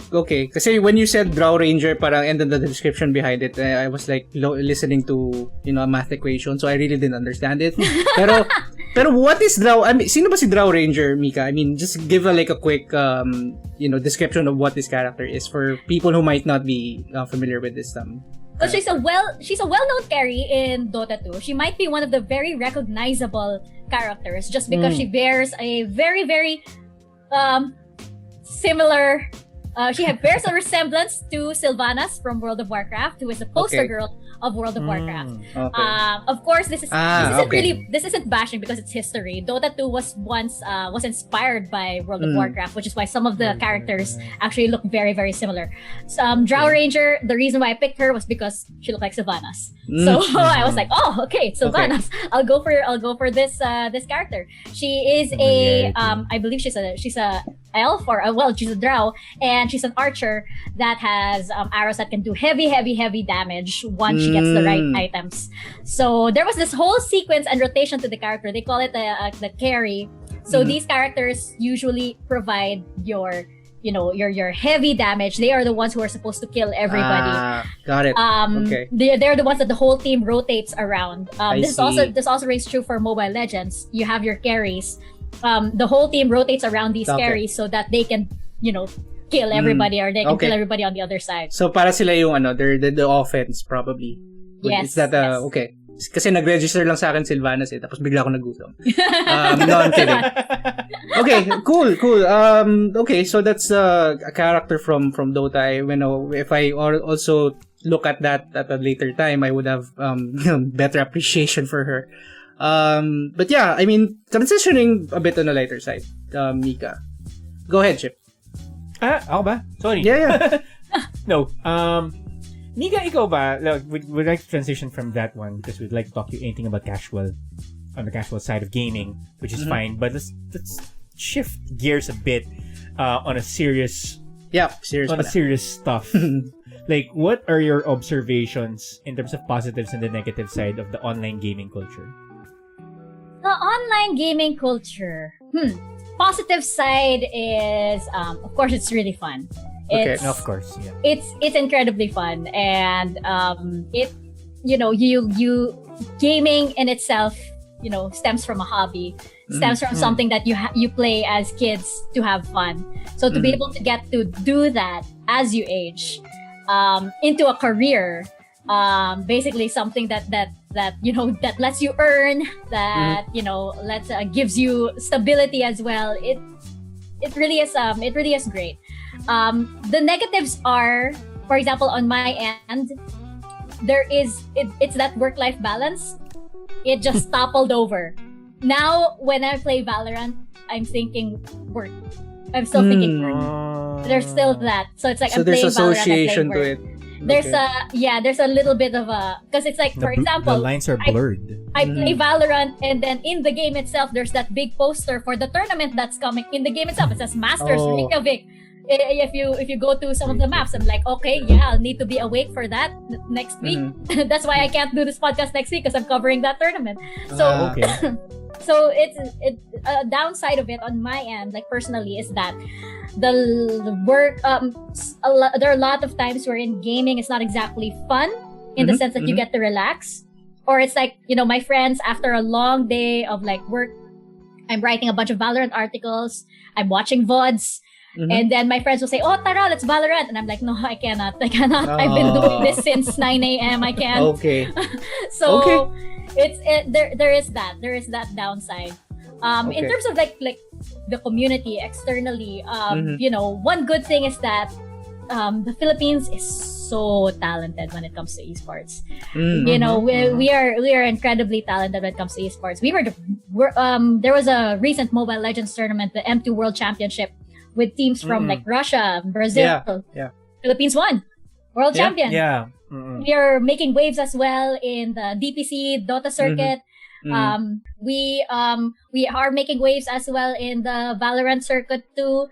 Okay, kasi when you said Drow Ranger, parang and then the description behind it, I was like listening to a math equation, so I really didn't understand it. Pero what is Drow? I mean, sino ba si Drow Ranger, Mika? I mean, just give a quick description of what this character is for people who might not be familiar with this. Well, she's a well-known carry in Dota 2. She might be one of the very recognizable characters just because she bears a very, very similar. She bears a resemblance to Sylvanas from World of Warcraft, who is the poster girl of World of Warcraft. Of course, this isn't bashing because it's history. Dota 2 was once was inspired by World of Warcraft, which is why some of the characters actually look very, very similar. Drow Ranger, the reason why I picked her was because she looked like Sylvanas. So I was like, okay, Sylvanas. Okay. I'll go for this character. She is I believe she's a elf she's a drow, and she's an archer that has arrows that can do heavy damage once she gets the right items. So there was this whole sequence and rotation to the character. They call it the carry. So these characters usually provide your heavy damage. They are the ones who are supposed to kill everybody. Got it. Okay. They're the ones that the whole team rotates around. This also rings true for Mobile Legends. You have your carries. The whole team rotates around these carries so that they can, kill everybody or they can kill everybody on the other side. So para sila yung they're the offense probably. Yes. Is that yes. Okay? Kasi nag-register lang sa akin Sylvanas tapos bigla ako nagutom. No, I'm kidding. Okay, cool. Okay, so that's a character from Dota. If I also look at that at a later time, I would have better appreciation for her. But yeah, I mean, transitioning a bit on the lighter side, Mika. Go ahead, Chip. Ako ba? Sorry. Yeah. No. Mika, ikaw ba? We'd like to transition from that one because we'd like to talk to you anything about on the casual side of gaming, which is fine. But let's shift gears a bit on a serious stuff. Like, what are your observations in terms of positives and the negative side of the online gaming culture? The online gaming culture. Positive side is, of course, it's really fun. Of course, yeah. It's incredibly fun, and you gaming in itself, stems from a hobby, stems from something that you play as kids to have fun. So to be able to get to do that as you age, into a career, basically something that lets you earn, that gives you stability as well. It really is great. The negatives are, for example, on my end, it's that work-life balance. It just toppled over. now when I play Valorant, I'm thinking work. I'm still thinking work. There's still that. So it's like So I'm there's playing Valorant, association I'm to playing work. it. There's Okay. there's a little bit of a, because it's like, for The example, lines are blurred. I play Valorant, and then in the game itself, there's that big poster for the tournament that's coming in the game itself. It says Masters Oh. Reykjavik. If you go to some of the maps, I'm like, okay, yeah, I'll need to be awake for that next week. That's why I can't do this podcast next week, because I'm covering that tournament. So Okay. so it's a downside of it on my end, like personally, is that the work. There are a lot of times where in gaming it's not exactly fun in the sense that you get to relax, or it's like, you know, my friends, after a long day of like work, I'm writing a bunch of Valorant articles, I'm watching VODs. And then my friends will say, "Oh, Tara, let's Valorant," and I'm like, "No, I cannot. I've been doing this since 9 a.m. I can't." Okay. So there is that downside. In Okay. terms of like the community externally, you know, one good thing is that the Philippines is so talented when it comes to esports. You know, we are incredibly talented when it comes to esports. There was a recent Mobile Legends tournament, the M2 World Championship, with teams from like Russia, Brazil. Yeah. Philippines won world champion. Yeah. We are making waves as well in the DPC Dota circuit. We are making waves as well in the Valorant circuit too.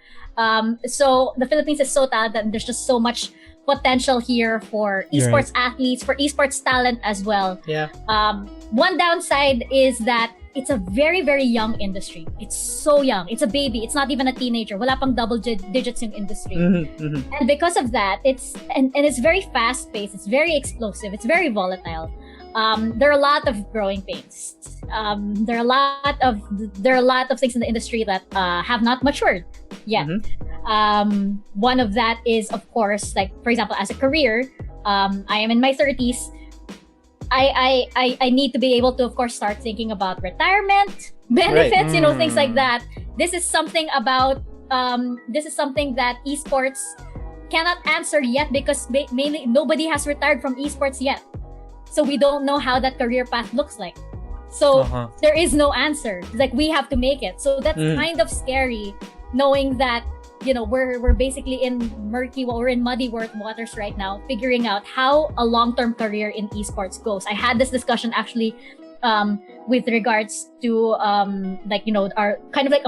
So the Philippines is so talented, and there's just so much potential here for esports athletes, for esports talent as well. Yeah. One downside is that it's a very, very young industry. It's so young. It's a baby. It's not even a teenager. Wala pang double digits in industry. And because of that, it's very fast paced. It's very explosive. It's very volatile. There are a lot of growing pains. There are a lot of things in the industry that have not matured yet. One of that is, of course, like, for example, as a career, I am in my 30s. I need to be able to, of course, start thinking about retirement benefits, you know, things like that. This is something that esports cannot answer yet, because mainly nobody has retired from esports yet. So we don't know how that career path looks like. So there is no answer. It's like, we have to make it. So that's kind of scary, knowing that, you know, we're basically in muddy waters right now, figuring out how a long-term career in esports goes. I had this discussion actually with regards to like, you know, our kind of like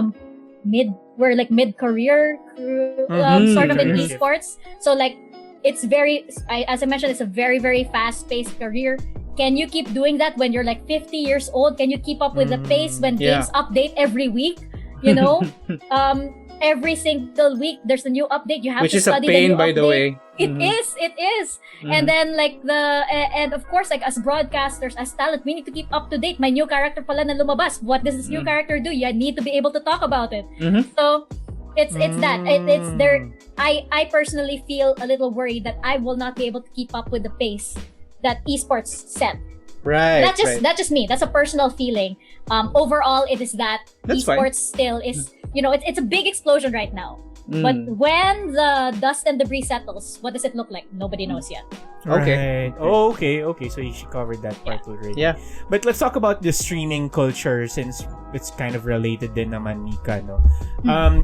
mid-career sort of in esports. So like, it's as I mentioned, it's a very, very fast-paced career. Can you keep doing that when you're like 50 years old? Can you keep up with the pace when games update every week? You know, every single week there's a new update. You have Which to is a study pain, the new by the update. way. It is. And then like and of course, like, as broadcasters, as talent, we need to keep up to date. My new character pala na lumabas. What does this new character do? You need to be able to talk about it. So it's that. It's there. I personally feel a little worried that I will not be able to keep up with the pace that esports set. Right. That's just me. That's a personal feeling. Overall, it is that That's esports still is, you know, it's a big explosion right now. But when the dust and debris settles, what does it look like? Nobody knows yet. Okay. Right. Oh, okay. So you covered that part already. Yeah. But let's talk about the streaming culture, since it's kind of related din naman, Mika, no?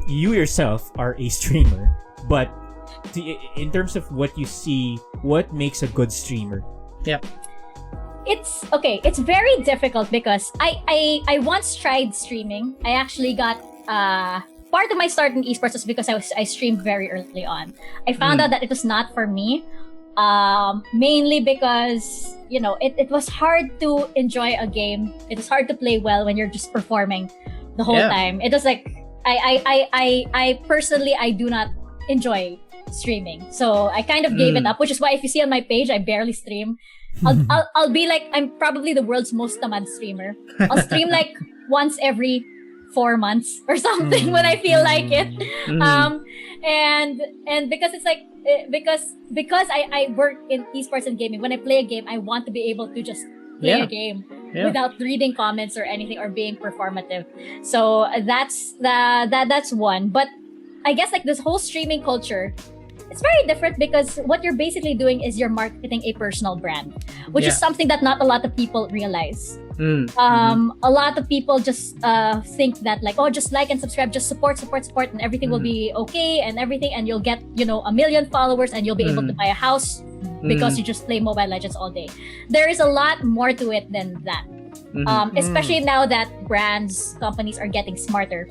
You yourself are a streamer, but in terms of what you see, what makes a good streamer? Yeah. It's very difficult, because I once tried streaming. I actually got part of my start in esports was because I streamed very early on. I found out that it was not for me, mainly because, you know, it was hard to enjoy a game. It was hard to play well when you're just performing the whole time. It was like, I personally, I do not enjoy streaming, so I kind of gave it up, which is why if you see on my page, I barely stream. I'll be like, I'm probably the world's most tamad streamer. I'll stream like once every 4 months or something when I feel like it. And because it's like, because I work in esports and gaming, when I play a game, I want to be able to just play a game without reading comments or anything or being performative. So that's one. But I guess like this whole streaming culture, it's very different because what you're basically doing is you're marketing a personal brand, which is something that not a lot of people realize. A lot of people just think that like, oh, just like and subscribe, just support, and everything will be okay and everything, and you'll get, you know, 1 million followers and you'll be able to buy a house because you just play Mobile Legends all day. There is a lot more to it than that. Especially now that brands, companies are getting smarter.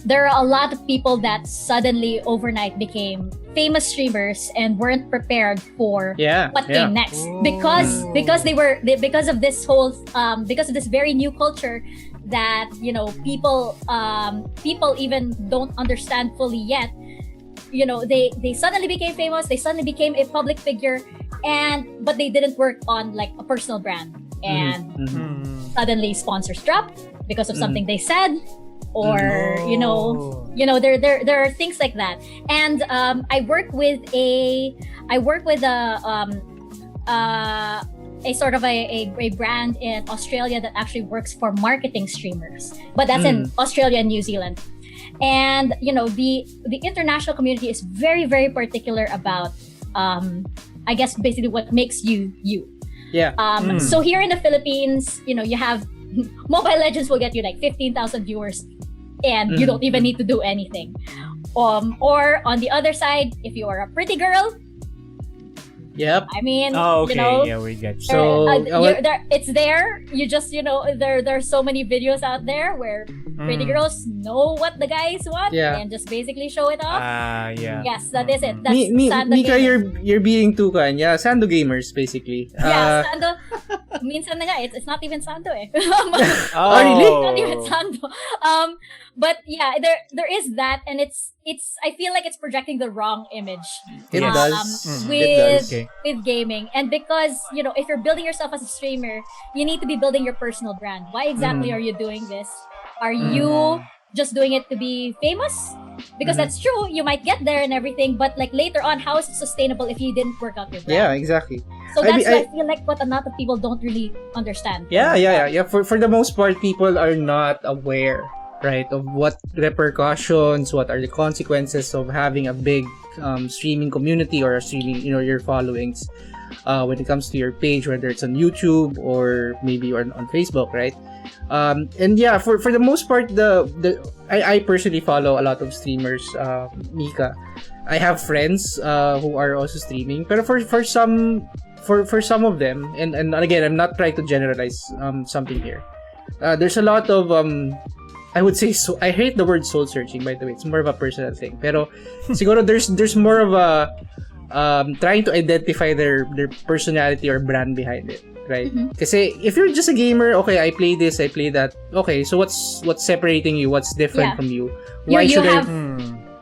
There are a lot of people that suddenly overnight became famous streamers and weren't prepared for what came next because of this whole because of this very new culture that, you know, people even don't understand fully yet. You know, they suddenly became famous, they suddenly became a public figure, but they didn't work on like a personal brand, and suddenly sponsors dropped because of something they said. Or you know there are things like that, and I work with a sort of a brand in Australia that actually works for marketing streamers, but that's in Australia and New Zealand. And you know, the international community is very, very particular about I guess basically what makes you. So here in the Philippines, you know, you have Mobile Legends will get you like 15,000 viewers and you don't even need to do anything. Or on the other side, if you are a pretty girl, I mean, you know, yeah, we get you. So it's there. You just, you know, there's so many videos out there where pretty girls know what the guys want and just basically show it off. Yes, that is it. That's Sando Mika, gamers. you're being too kind. Yeah, Sando gamers basically. Sando. Minsan na nga, it's not even Sando eh. Oh, really? It's not even Sando. But yeah, there is that, and it's I feel like it's projecting the wrong image. It does. With gaming. And because, you know, if you're building yourself as a streamer, you need to be building your personal brand. Why exactly are you doing this? Are you just doing it to be famous? Because that's true, you might get there and everything, but like later on, how is it sustainable if you didn't work out your brand? Yeah, exactly. So that's why I feel like what a lot of people don't really understand. Yeah. For the most part, people are not aware, right, of what repercussions, what are the consequences of having a big streaming community or a streaming, you know, your followings when it comes to your page, whether it's on YouTube or maybe on Facebook, right? And yeah, for the most part, I personally follow a lot of streamers, Mika. I have friends who are also streaming, but for some of them, and again, I'm not trying to generalize something here. There's a lot of I would say, so I hate the word soul searching, by the way. It's more of a personal thing. Pero siguro there's more of a trying to identify their personality or brand behind it, right? Kasi if you're just a gamer, okay, I play this, I play that. Okay, so what's separating you? What's different from you? Why should I?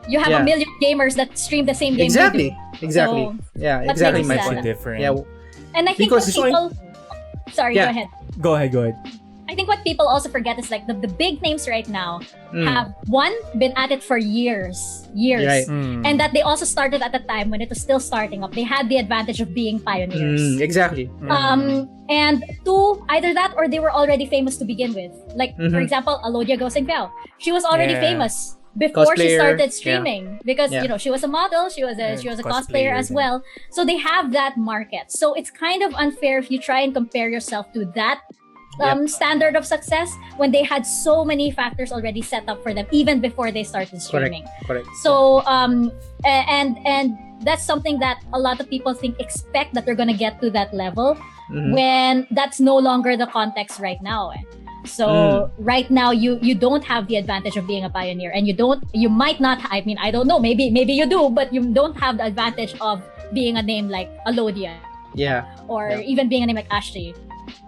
You have a million gamers that stream the same game. Exactly. So, yeah, exactly my point. Different. Yeah. And I think what people... Sorry, go ahead. Go ahead. I think what people also forget is like the big names right now have been at it for years, right. And that they also started at a time when it was still starting up. They had the advantage of being pioneers. Exactly. And two, either that or they were already famous to begin with. Like for example, Alodia Gosengpao. She was already famous before she started streaming because you know she was a model, she was a cosplayer as well. So they have that market. So it's kind of unfair if you try and compare yourself to that standard of success when they had so many factors already set up for them even before they started streaming. Correct. So and that's something that a lot of people expect that they're gonna get to that level when that's no longer the context right now. So right now you don't have the advantage of being a pioneer, and you might not, I mean, I don't know, maybe you do, but you don't have the advantage of being a name like Alodia. Or even being a name like Ashley.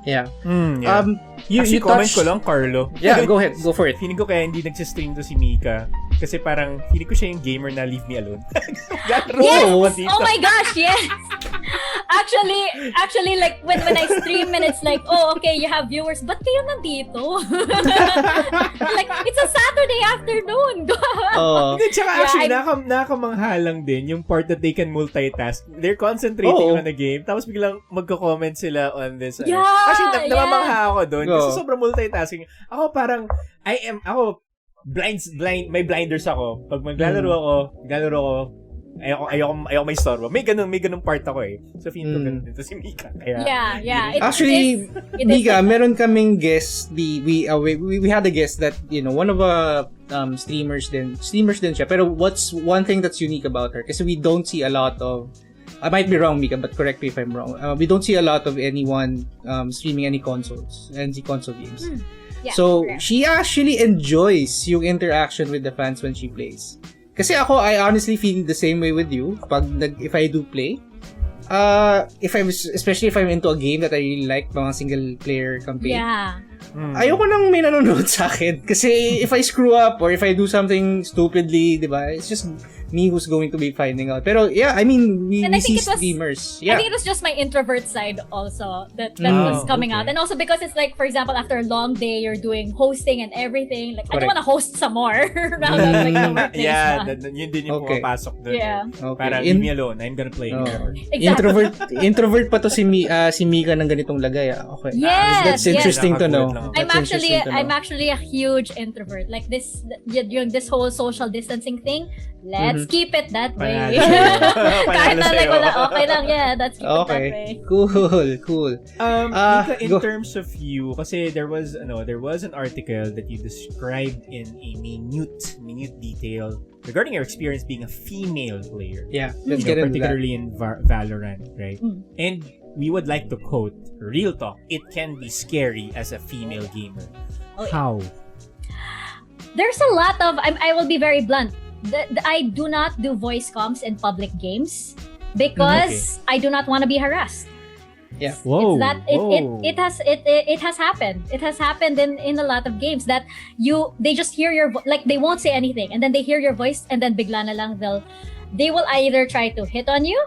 Yeah. You comment ko lang, Carlo. Yeah, go ahead. Go for it. Feeling ko kaya hindi nagsistream to si Mika. Kasi parang, feeling ko siya yung gamer na leave me alone. Yes! Oh my gosh, yes! Actually, like, when I stream and it's like, oh, okay, you have viewers, but kayo nandito? Like, it's a Saturday afternoon. Tsaka actually, nakamangha lang din yung part that they can multitask. They're concentrating on the game, tapos biglang magko-comment sila on this. Actually, namamangha ako doon. Kasi sobrang multitasking. Ako parang, may blinders ako. Pag maglalaro ako, Ayoko may storbo. May ganung part ako eh. So, feeling ko ganun dito si Mika. Kaya, Yeah. Actually, it is Mika, meron kaming guest, we had a guest that, one of streamers din siya. Pero what's one thing that's unique about her? Kasi we don't see a lot of, I might be wrong, Mika, but correct me if I'm wrong. We don't see a lot of anyone streaming any consoles, NZ console games. Yeah, so, correct. she actually enjoys yung interaction with the fans when she plays. Kasi ako, I honestly feel the same way with you if I do play. Especially if I'm into a game that I really like, mga single player campaign. Yeah. Ayoko nang may nanonood sa akin. Kasi if I screw up or if I do something stupidly, di ba? It's just me who's going to be finding out. Pero yeah, I mean, we see streamers. Yeah. I think it was just my introvert side also that was coming out. And also because it's like, for example, after a long day, you're doing hosting and everything. Like, I don't want to host some more. Rather than like the workplace yun din yung pumapasok doon. Yeah. Okay. Para leave me alone. I'm gonna play. Exactly. Introvert pa to si Mika ng ganitong lagay. Okay. Yes. That's interesting to know. I'm actually a huge introvert. Like this whole social distancing thing. Let's keep it that way. Kahit na like wala, okay lang. Yeah, let's keep it that way. Cool. Mika, in terms of you, kasi there was an article that you described in a minute detail regarding your experience being a female player. Yeah, let's get into that. Particularly in Valorant, right? And we would like to quote, real talk, it can be scary as a female gamer. How? There's a lot of, I will be very blunt. I do not do voice comms in public games because I do not want to be harassed. Yeah. Whoa. It has happened. It has happened in a lot of games that they just hear your like they won't say anything and then they hear your voice and then bigla na lang they will either try to hit on you,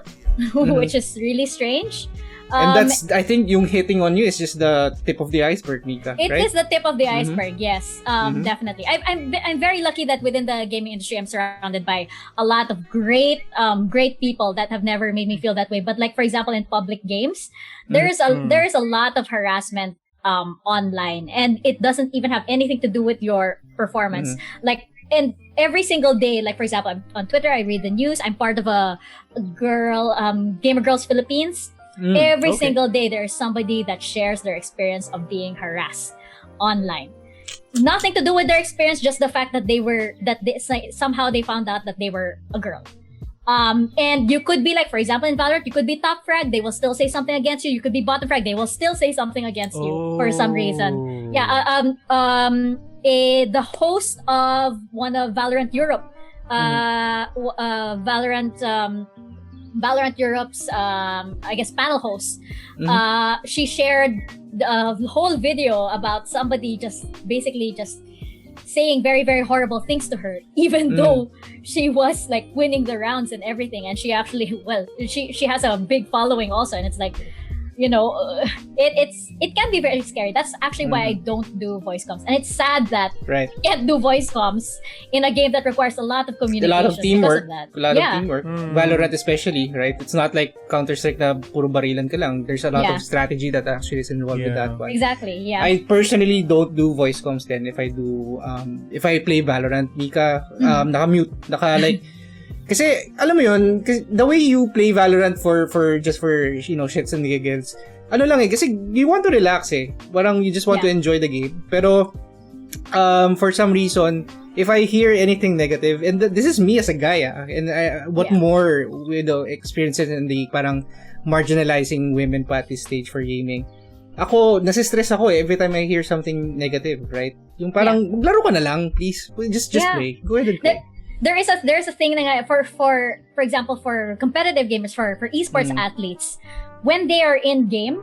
which is really strange. And that's, I think, yung hitting on you is just the tip of the iceberg, Mika. It right? is the tip of the iceberg, yes. Definitely. I'm very lucky that within the gaming industry, I'm surrounded by a lot of great people that have never made me feel that way. But like, for example, in public games, there is a lot of harassment online, and it doesn't even have anything to do with your performance. Like, and every single day, like for example, I'm on Twitter, I read the news. I'm part of a Gamer Girls Philippines. Every single day, there's somebody that shares their experience of being harassed online. Nothing to do with their experience, just the fact that somehow they found out that they were a girl. And you could be like, for example, in Valorant, you could be top frag, they will still say something against you. You could be bottom frag, they will still say something against you for some reason. Yeah. The host of one of Valorant Europe, Valorant Europe's, I guess, panel host. She shared the whole video about somebody just saying very, very horrible things to her, even though she was like winning the rounds and everything. And she actually, she has a big following also. And it's like, it can be very scary. That's actually why I don't do voice comms. And it's sad that you can't do voice comms in a game that requires a lot of communication. A lot of teamwork. Teamwork. Valorant especially, right? It's not like Counter-Strike na puro barilan ka lang. There's a lot of strategy that actually is involved with that one. Exactly, yeah. I personally don't do voice comms then. If I play Valorant, Mika, naka-mute, kasi, alam mo yun, the way you play Valorant for shits and giggles, kasi you want to relax Parang you just want to enjoy the game. Pero, for some reason, if I hear anything negative, and this is me as a guy, and what more, experiences in the parang marginalizing women pa at this stage for gaming. Nasistress ako every time I hear something negative, right? Yung parang, maglaro ka na lang, please. Just play. Go ahead and play. There is a thing for example, for competitive gamers, for eSports athletes, when they are in game,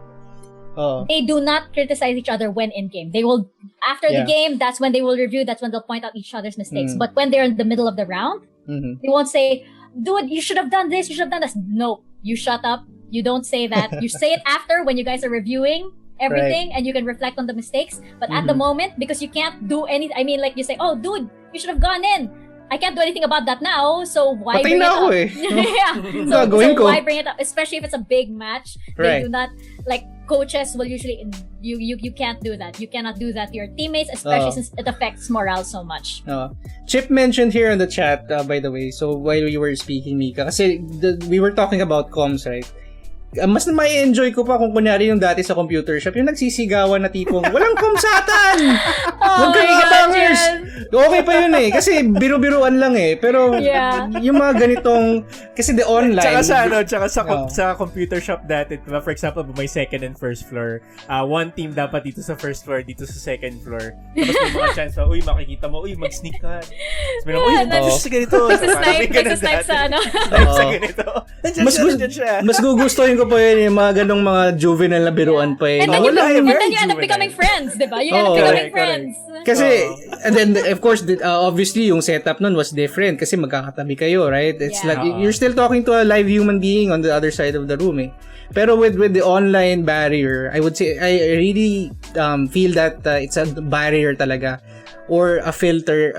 they do not criticize each other when in game. They will, after the game, that's when they will review, that's when they'll point out each other's mistakes. But when they're in the middle of the round, they won't say, dude, you should have done this, you should have done this. No, you shut up. You don't say that. You say it after when you guys are reviewing everything and you can reflect on the mistakes. But at the moment, because you can't do anything, I mean, like you say, oh, dude, you should have gone in. I can't do anything about that now, so why bring it up? Yeah. So why bring it up? Especially if it's a big match. They do not, like, coaches will usually you can't do that. You cannot do that to your teammates, especially since it affects morale so much. Chip mentioned here in the chat, by the way, so while you were speaking, Mika, kasi we were talking about comms, right? Mas na may enjoy ko pa kung kunyari yung dati sa computer shop, yung nagsisigawan na tipong, walang komsatan! Huwag kayong abangers! Okay pa yun eh, kasi biro-biruan lang eh. Pero yung mga ganitong, kasi the online... Tsaka sa computer shop dati, for example, may second and first floor. One team dapat dito sa first floor, dito sa second floor. Tapos may mga chance pa, makikita mo, mag-sneak ka. Tapos may mga, sa ganito. Nagsa-snipe sa ano. Sa ganito. Mas gugustuhin ko pa yun yung mga ganong mga juvenile na biruan pa yun. And then you end up becoming friends, diba? You end up becoming friends. Kasi, and then of course, obviously yung setup nun was different kasi magkakatabi kayo, right? It's like you're still talking to a live human being on the other side of the room eh. Pero with the online barrier, I would say, I really feel that it's a barrier talaga or a filter,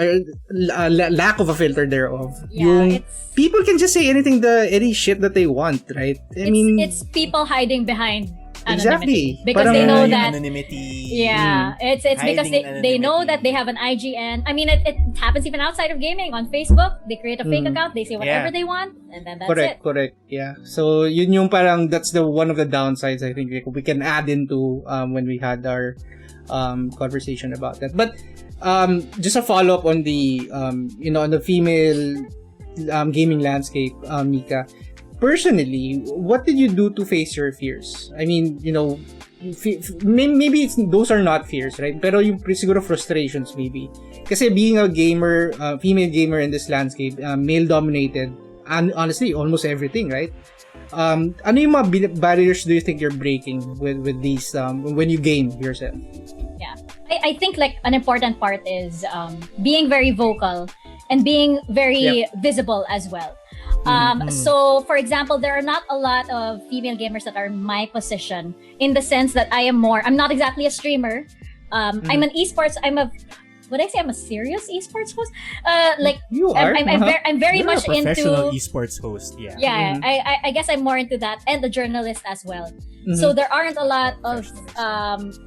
lack of a filter thereof. Yung people can just say anything, any shit that they want, right? I mean, it's people hiding behind anonymity. Exactly. Because they know that anonymity. Yeah, it's because they know that they have an IGN. I mean, it happens even outside of gaming. On Facebook, they create a fake account, they say whatever they want, and then that's it. Correct. Yeah. So yun yung parang that's the one of the downsides I think we can add into when we had our conversation about that. But just a follow up on the on the female gaming landscape, Mika. Personally, what did you do to face your fears? I mean, maybe those are not fears, right? Pero yung siguro frustrations maybe. Kasi being a gamer, female gamer in this landscape, male dominated, and honestly, almost everything, right? Ano yung mga barriers do you think you're breaking with these when you game yourself? Yeah, I think like an important part is being very vocal and being very visible as well. So, for example, there are not a lot of female gamers that are in my position in the sense that I'm not exactly a streamer. I'm an eSports, would I say I'm a serious eSports host? Like you are. I'm very You're much a professional into eSports host. Yeah. Yeah, I guess I'm more into that, and the journalist as well. So there aren't a lot of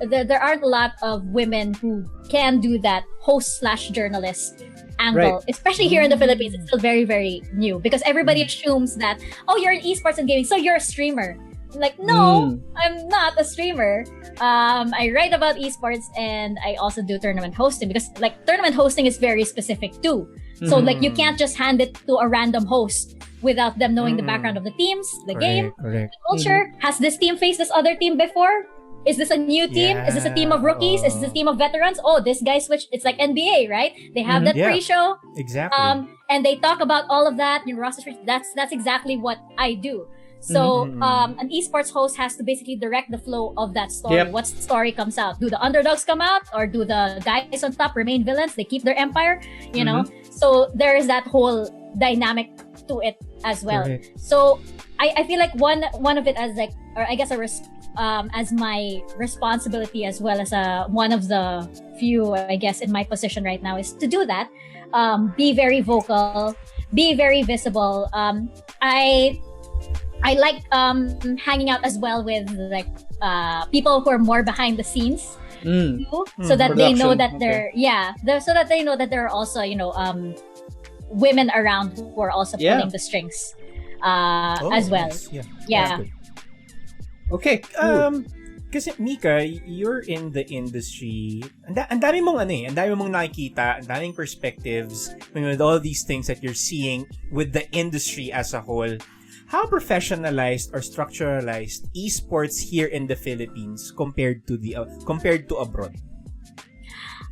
there aren't a lot of women who can do that host/journalist angle, especially here in the Philippines. It's still very, very new because everybody assumes that, oh, you're in esports and gaming, so you're a streamer. Like, no, I'm not a streamer. I write about esports and I also do tournament hosting because like tournament hosting is very specific too. So like you can't just hand it to a random host without them knowing the background of the teams, the game, the culture. Has this team faced this other team before? Is this a new team? Is this a team of rookies? Is this a team of veterans? Oh, this guy switched. It's like NBA, right? They have that pre-show. Exactly. And they talk about all of that. Your roster. That's exactly what I do. So an esports host has to basically direct the flow of that story. What story comes out? Do the underdogs come out, or do the guys on top remain villains? They keep their empire, you know. So there is that whole dynamic to it as well. So I feel like one of it as like, or I guess as my responsibility as well as one of the few, I guess, in my position right now is to do that. Be very vocal, be very visible. I like hanging out as well with like people who are more behind the scenes too, so that they know that so that they know that there are also women around who are also pulling the strings as well. Nice. Yeah. Okay. Kasi Mika, you're in the industry. Ang dami mong nakikita, ang daming perspectives with all these things that you're seeing with the industry as a whole. How professionalized or structuralized esports here in the Philippines compared to abroad?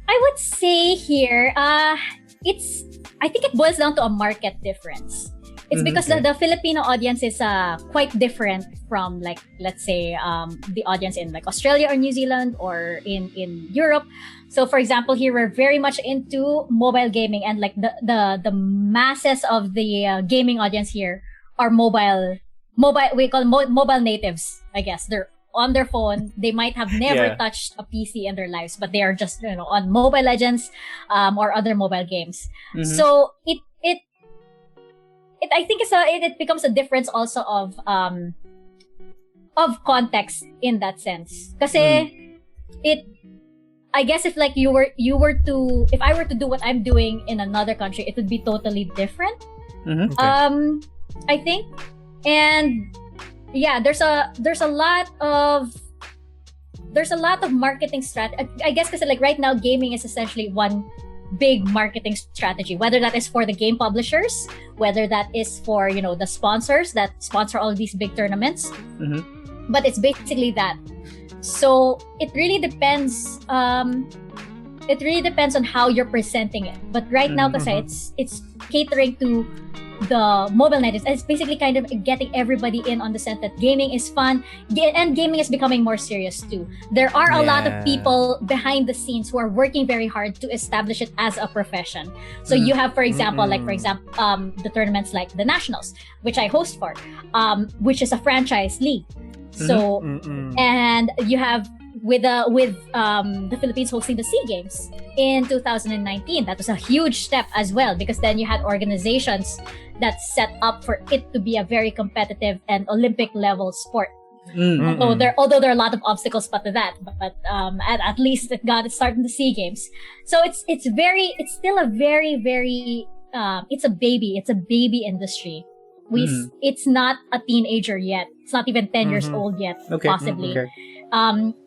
I would say here, I think it boils down to a market difference. It's because the Filipino audience is quite different from, like, let's say the audience in like Australia or New Zealand or in Europe. So for example, here we're very much into mobile gaming, and like the masses of the gaming audience here are mobile we call mobile natives, I guess. They're on their phone. They might have never touched a PC in their lives, but they are just on Mobile Legends or other mobile games. So it I think it becomes a difference also of of context in that sense. Kasi I guess if like if I were to do what I'm doing in another country, it would be totally different. Mm-hmm. Okay. I think, and yeah, there's a lot of marketing strategy. I guess because like right now, gaming is essentially one big marketing strategy. Whether that is for the game publishers, whether that is for the sponsors that sponsor all of these big tournaments. Mm-hmm. But it's basically that. So it really depends. It really depends on how you're presenting it. But right now, kasi it's catering to the mobile natives. It's basically kind of getting everybody in on the sense that gaming is fun, and gaming is becoming more serious too. There are a lot of people behind the scenes who are working very hard to establish it as a profession. So you have, for example, the tournaments like the Nationals, which I host for, which is a franchise league. So and you have with the Philippines hosting the SEA Games in 2019. That was a huge step as well, because then you had organizations that set up for it to be a very competitive and Olympic level sport. Although there are a lot of obstacles to that, but at least it got its start in the SEA Games. So it's still a very it's a baby industry. It's not a teenager yet. It's not even 10 years old yet, possibly.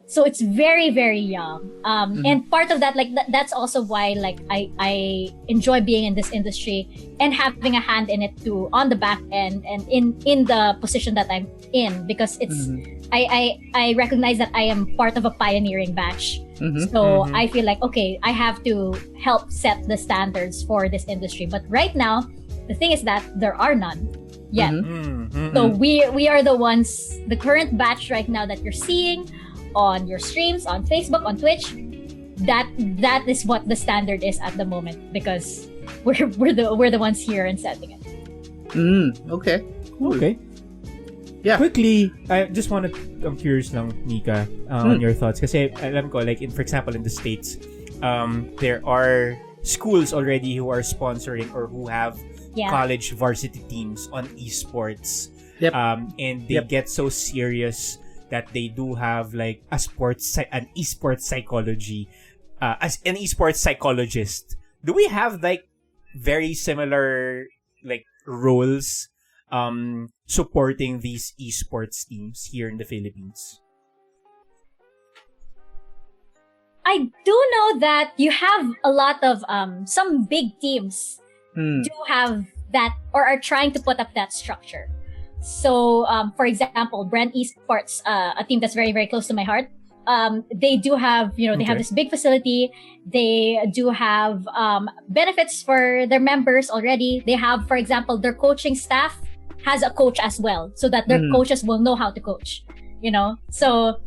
So it's very young. And part of that, that's also why I enjoy being in this industry and having a hand in it too, on the back end and in the position that I'm in, because it's I recognize that I am part of a pioneering batch. So I feel like, okay, I have to help set the standards for this industry. But right now, the thing is that there are none yet. So we are the ones, the current batch right now that you're seeing on your streams, on Facebook, on Twitch. That is what the standard is at the moment, because we're the ones here and setting it. Okay. Cool. Okay. Yeah. Quickly, I'm curious lang, Mika, on your thoughts. Kasi alam ko, for example, in the States, there are schools already who are sponsoring or who have college varsity teams on eSports. Yep. And they get so serious that they do have an esports psychology, as an esports psychologist. Do we have very similar roles supporting these esports teams here in the Philippines? I do know that you have a lot of some big teams do have that, or are trying to put up that structure. So, for example, Brand Esports, a team that's very close to my heart, they do have, they have this big facility. They do have benefits for their members already. They have, for example, their coaching staff has a coach as well, so that their coaches will know how to coach. So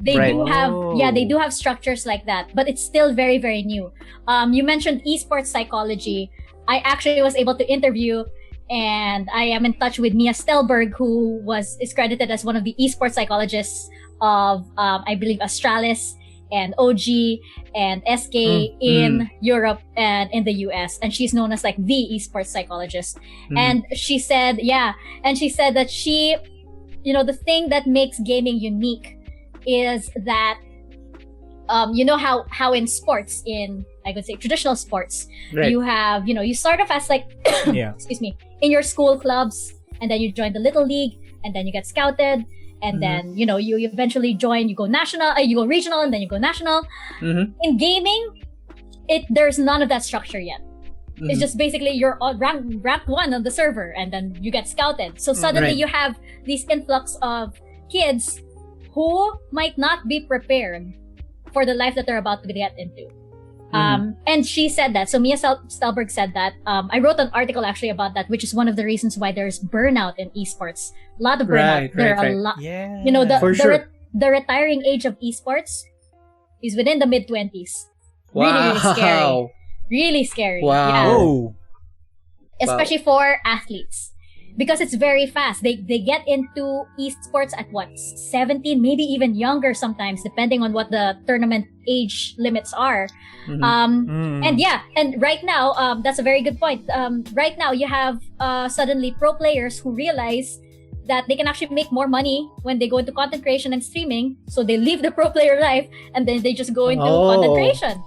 they do have structures like that, but it's still very new. You mentioned esports psychology. I actually was able to interview, and I am in touch with Mia Stelberg, who is credited as one of the esports psychologists of I believe Astralis and OG and SK in Europe and in the US, and she's known as the esports psychologist. And she said that she, the thing that makes gaming unique is that how in sports, in I would say traditional sports, you have, you start off as excuse me, in your school clubs, and then you join the little league, and then you get scouted, and then you eventually join, you go national, you go regional, and then you go national. In gaming, there's none of that structure yet. It's just basically you're rank 1 on the server, and then you get scouted. So suddenly you have this influx of kids who might not be prepared for the life that they're about to get into. And she said that. So Mia Stelberg said that. I wrote an article actually about that, which is one of the reasons why there's burnout in esports. A lot of burnout. There are a lot. Yeah. The retiring age of esports is within the mid-20s. Wow. Really scary. Really scary. Wow. Yeah. Especially for athletes. Because it's very fast. They get into esports at 17, maybe even younger sometimes, depending on what the tournament age limits are. And right now, that's a very good point. Right now, you have suddenly pro players who realize that they can actually make more money when they go into content creation and streaming. So they leave the pro player life and then they just go into content creation.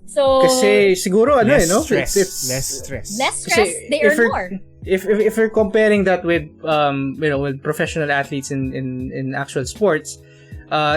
So kasi siguro less no? stress. It's less stress, kasi they earn more. If we're comparing that with with professional athletes in actual sports,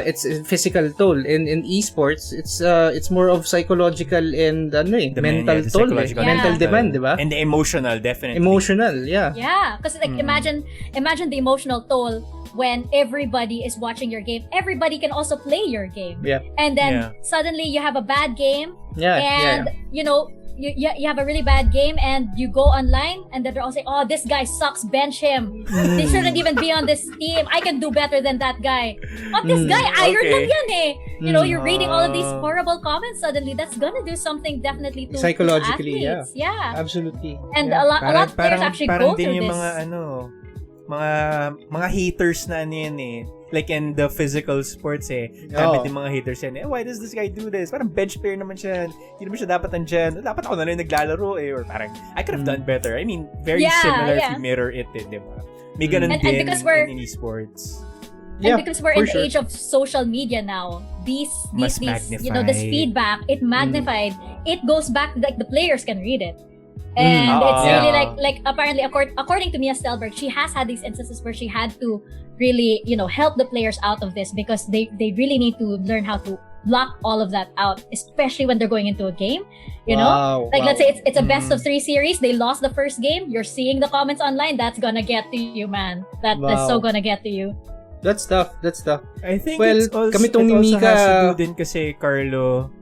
it's a physical toll. In eSports, it's more of psychological and mental toll, mental demand, diba? And the emotional, definitely. Emotional, yeah. Yeah, because like imagine the emotional toll when everybody is watching your game. Everybody can also play your game. Yeah. And then suddenly you have a bad game. Yeah. You know, you have a really bad game and you go online and then they're all saying, oh, this guy sucks, bench him. They shouldn't even be on this team. I can do better than that guy. Not this guy, iron lang yan eh. You know, you're reading all of these horrible comments suddenly. That's gonna do something definitely to psychologically, athletes. Yeah. Absolutely. And a lot of players actually go through yung this. Mga haters na yan eh. Like in the physical sports Gamit yung mga haters yan why does this guy do this? Parang bench player naman siya. Hindi naman siya dapat nandyan. Dapat ako na lang naglalaro Or parang, I could have done better. I mean, very similar if you mirror it diba? May ganun din in esports. And because we're in the age of social media now, these you know, this feedback, it magnified. It goes back, like the players can read it. And it's really like apparently according to Mia Stelberg, she has had these instances where she had to really, you know, help the players out of this because they really need to learn how to block all of that out, especially when they're going into a game. You know, let's say it's a best of 3 series. They lost the first game. You're seeing the comments online. That's gonna get to you, man. That's so gonna get to you. That's tough. I think it also has to do din kasi, Carlo,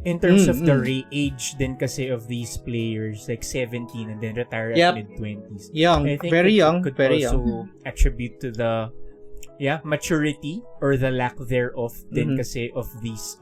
in terms of the age din kasi of these players, like 17 and then retire at mid-20s. Young, I think very young. Could very also young. attribute to the maturity or the lack thereof din kasi of these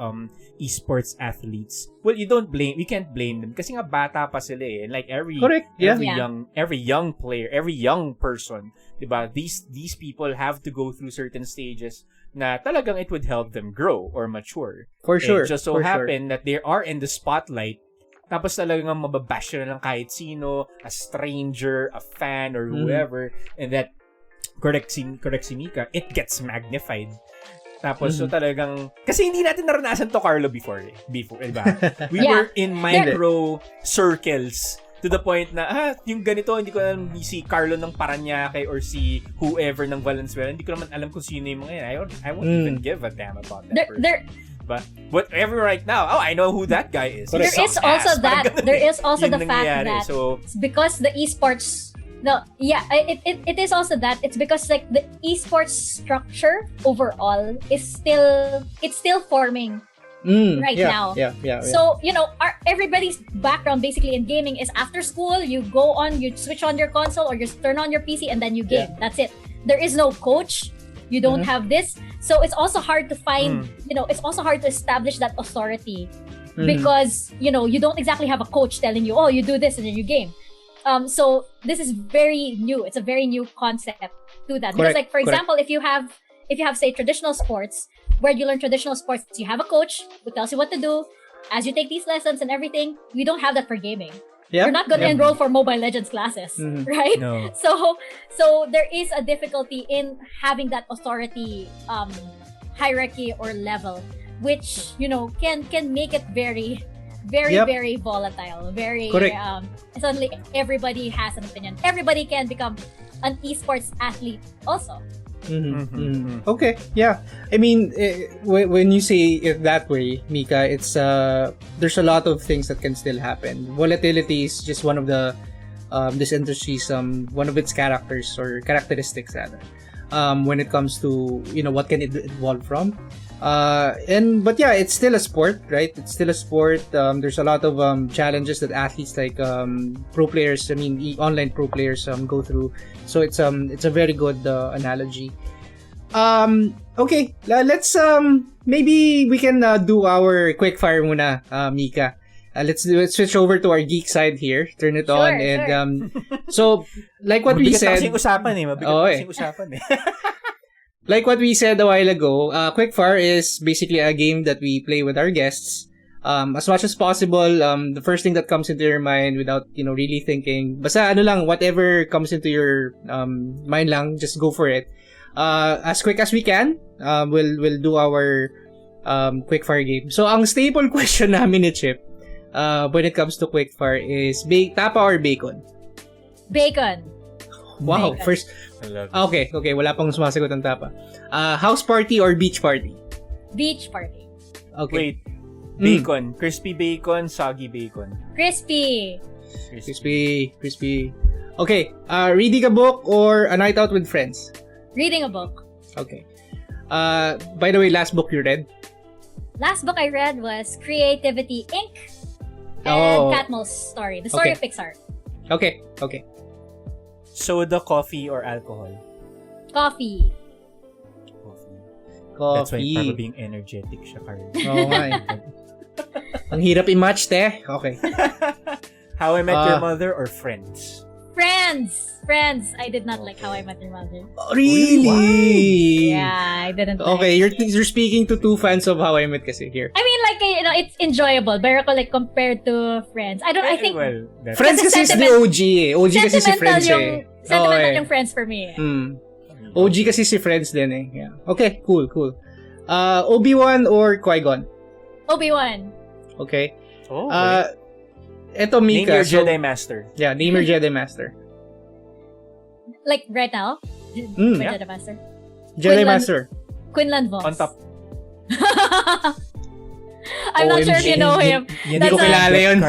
esports athletes. Well, we can't blame them kasi nga bata pa sila And like every young player, every young person, diba? These people have to go through certain stages na talagang it would help them grow or mature. For sure. It just so happen that they are in the spotlight tapos talagang mababash na lang kahit sino, a stranger, a fan, or whoever, and that correct si Mika, it gets magnified. Tapos so talagang kasi hindi natin naranasan to, Carlo, before diba? We were in micro circles to the point na yung ganito hindi ko alam si Carlo ng Paranaque or si whoever ng Valenzuela, hindi ko naman alam kung sino yung mga yan. I won't even give a damn about that person. But whatever right now, I know who that guy is. There is also the fact that it's because the esports it is also that it's because like the esports structure overall is still forming now. Yeah. So, you know, everybody's background basically in gaming is after school, you go on, you switch on your console or you turn on your PC and then you game. That's it. There is no coach. You don't have this. So it's also hard to find, you know, it's also hard to establish that authority because, you know, you don't exactly have a coach telling you, oh, you do this and then you game. So this is very new. It's a very new concept to that. Because like, for example, if you have say traditional sports, where you learn traditional sports, you have a coach who tells you what to do as you take these lessons and everything. We don't have that for gaming. You're not going to enroll for Mobile Legends classes, right? No. So there is a difficulty in having that authority hierarchy or level, which, you know, can make it very volatile. Very suddenly everybody has an opinion. Everybody can become an esports athlete also. Okay, yeah. I mean, when you say it that way, Mika, it's there's a lot of things that can still happen. Volatility is just one of the this industry's one of its characters or characteristics rather. When it comes to, you know, what can it evolve from. But yeah, it's still a sport, right? It's still a sport. There's a lot of challenges that athletes like pro players, online pro players go through. So it's a very good analogy. Okay, let's maybe we can do our quick fire muna, Mika. Let's switch over to our geek side here. Turn it on and so like what we said. Mabigat usapan. Like what we said a while ago, Quickfire is basically a game that we play with our guests. As much as possible, the first thing that comes into your mind without, really thinking, basta whatever comes into your mind lang, just go for it. As quick as we can, we'll do our quickfire game. So, ang staple question namin ni Chip when it comes to quickfire is tapa or bacon? Bacon. Wow, Bacon. first. I love it. Okay, wala pang sumasagot ang tapa. House party or beach party? Beach party. Okay. Wait. Bacon. Crispy bacon, soggy bacon. Crispy. Crispy. Okay, reading a book or a night out with friends? Reading a book. Okay. By the way, last book you read? Last book I read was Creativity Inc. and Oh. Catmull's story. The story of Pixar. Okay. Soda, coffee, or alcohol? Coffee. That's why Coffee. para being energetic siya, Carl. Oo nga eh. Ang hirap i-match, te. Okay. How I Met Your Mother or Friends? Friends. I did not like How I Met Your Mother. Really? Yeah, I didn't Okay, like. you're speaking to two fans of How I Met kasi here. I mean, it's enjoyable. Pero compared to Friends. I think Well, that's Friends kasi is the OG eh. OG kasi si Friends eh. sentimental Oo, yung Friends for me. OG kasi si Friends din eh. Yeah. Okay, cool. Obi-Wan or Qui-Gon? Obi-Wan. Okay. Oh, Eto Name Mika. your Jedi Master. Yeah, name your Jedi Master. Like right now? Mm, My yeah. Jedi Master. Jedi Quinlan- Master. Quinlan Vos. On top. I'm not sure if you know him. Hindi ko kilala yun.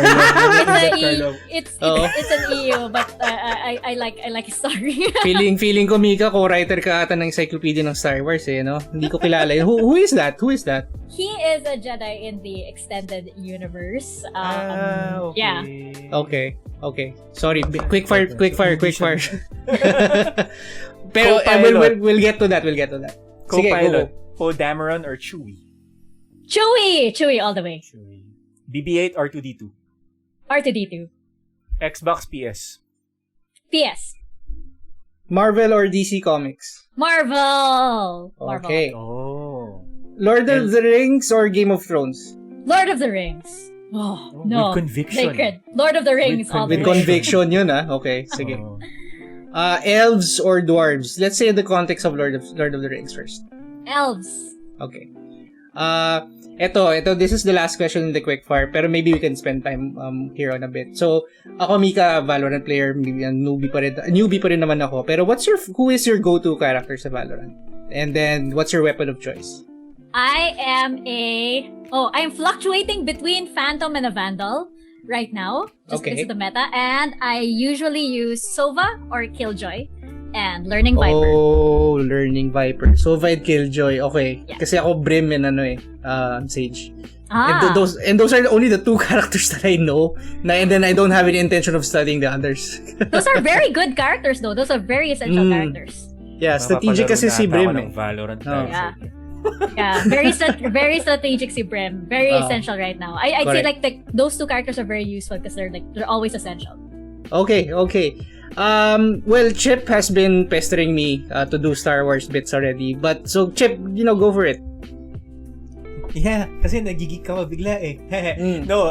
It's Oo. it's an EU, but I like his story. Feeling ko Mika, co-writer ka ata ng encyclopedia ng Star Wars eh, no? Hindi ko kilala yun. Who is that? He is a Jedi in the extended universe. Okay. Yeah. Okay. Sorry, quick fire. Pero we'll get to that. Sige, Co-pilot. go. Poe Dameron or Chewie? Chewie all the way. Chewie. BB-8 or 2D2? R2D2. Xbox, PS? PS. Marvel or DC Comics? Marvel. Okay. Oh. Lord of the Rings or Game of Thrones? Lord of the Rings. Oh, no. With conviction. Sacred. Lord of the Rings all the With way. conviction yun Okay, sige. Oh. Elves or dwarves? Let's say the context of Lord of the Rings first. Elves. Okay. Ito, this is the last question in the quickfire, pero maybe we can spend time here on a bit. So, ako Mika, Valorant player, newbie pa rin naman ako. Pero who is your go-to character sa Valorant? And then, what's your weapon of choice? I'm fluctuating between Phantom and a Vandal right now, just because of the meta, and I usually use Sova or Killjoy and Learning Viper. Oh, Learning Viper. Sova and Killjoy. Okay. Yeah. Kasi ako Brim and Sage. Ah. And those are only the two characters that I know. And then I don't have any intention of studying the others. Those are very good characters though. Those are very essential characters. Yeah, strategic kasi si Brim eh. Valorant Yeah. Yeah, very strategic si Brim. Very essential right now. I'd say those two characters are very useful because they're always essential. Okay. Well, Chip has been pestering me to do Star Wars bits already. But so Chip, go for it. Yeah, kasi nagigig ka bigla eh. No.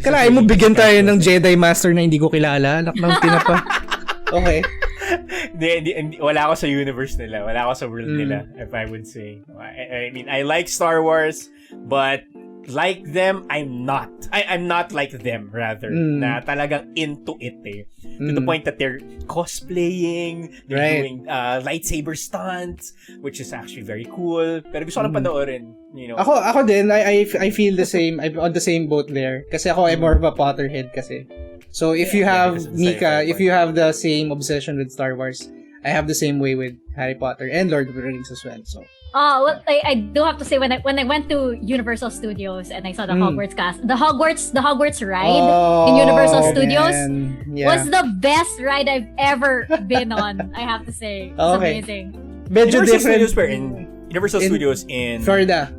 Kalahin mo bigyan tayo ng Jedi Master na hindi ko kilala. Anak ng tinapa. Okay. Hindi, wala ako sa universe nila. Wala ako sa world nila, if I would say. I mean, I like Star Wars, but like them, I'm not. I'm not like them, rather. Na talagang into it eh. To the point that they're cosplaying, they're doing lightsaber stunts, which is actually very cool. Pero gusto ko lang panoorin, Ako din, I feel the same. I'm on the same boat there. Kasi ako, I'm more of a Potterhead kasi. So if you have, Mika, if you have the same obsession with Star Wars, I have the same way with Harry Potter and Lord of the Rings as well. So Well, I do have to say when I went to Universal Studios and I saw the Hogwarts the Hogwarts ride in Universal Studios was the best ride I've ever been on. I have to say, it's amazing. Medyo different. Universal Studios in Florida.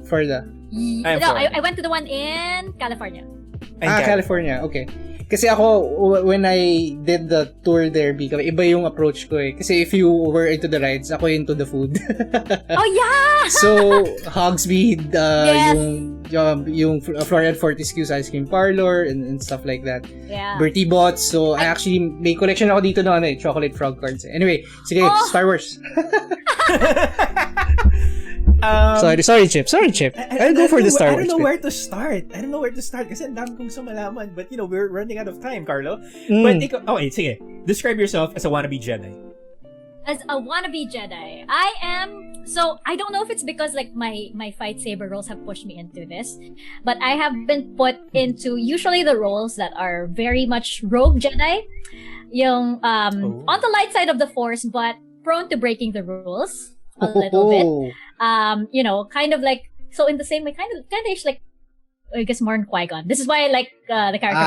I went to the one in California. California. Okay. Kasi ako, when I did the tour there, Bika, iba yung approach ko eh. Kasi if you were into the rides, ako into the food. Oh, yeah! So, Hogsmeade, Yes. yung Florian Fortescue's Ice Cream Parlor, and stuff like that. Yeah. Bertie Bott's. So, I actually, may collection ako dito ng chocolate frog cards. Anyway, sige, Star Wars. Sorry, Chip. I'll go for the Star Wars. I don't know where to start. Kasi ang dami kong sumalaman. But, we're running out of time, Carlo. But, okay, sige. Describe yourself as a wannabe Jedi. As a wannabe Jedi, so I don't know if it's because like my fight saber roles have pushed me into this, but I have been put into usually the roles that are very much rogue Jedi, yung on the light side of the Force, but prone to breaking the rules a little bit. Kind of like, so in the same way, kind of like, I guess more in Qui-Gon. This is why I like the character.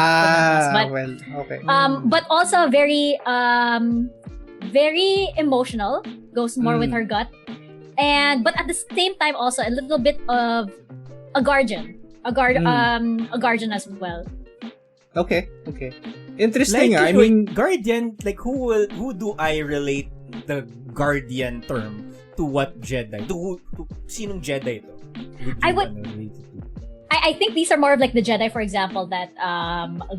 Okay. But also very emotional, goes more with her gut, but at the same time also a little bit of a guardian as well. Okay. Interesting. Like, I mean, guardian. Like, who do I relate the guardian term to? What Jedi? To sinong Jedi ito? I think these are more of like the Jedi, for example, that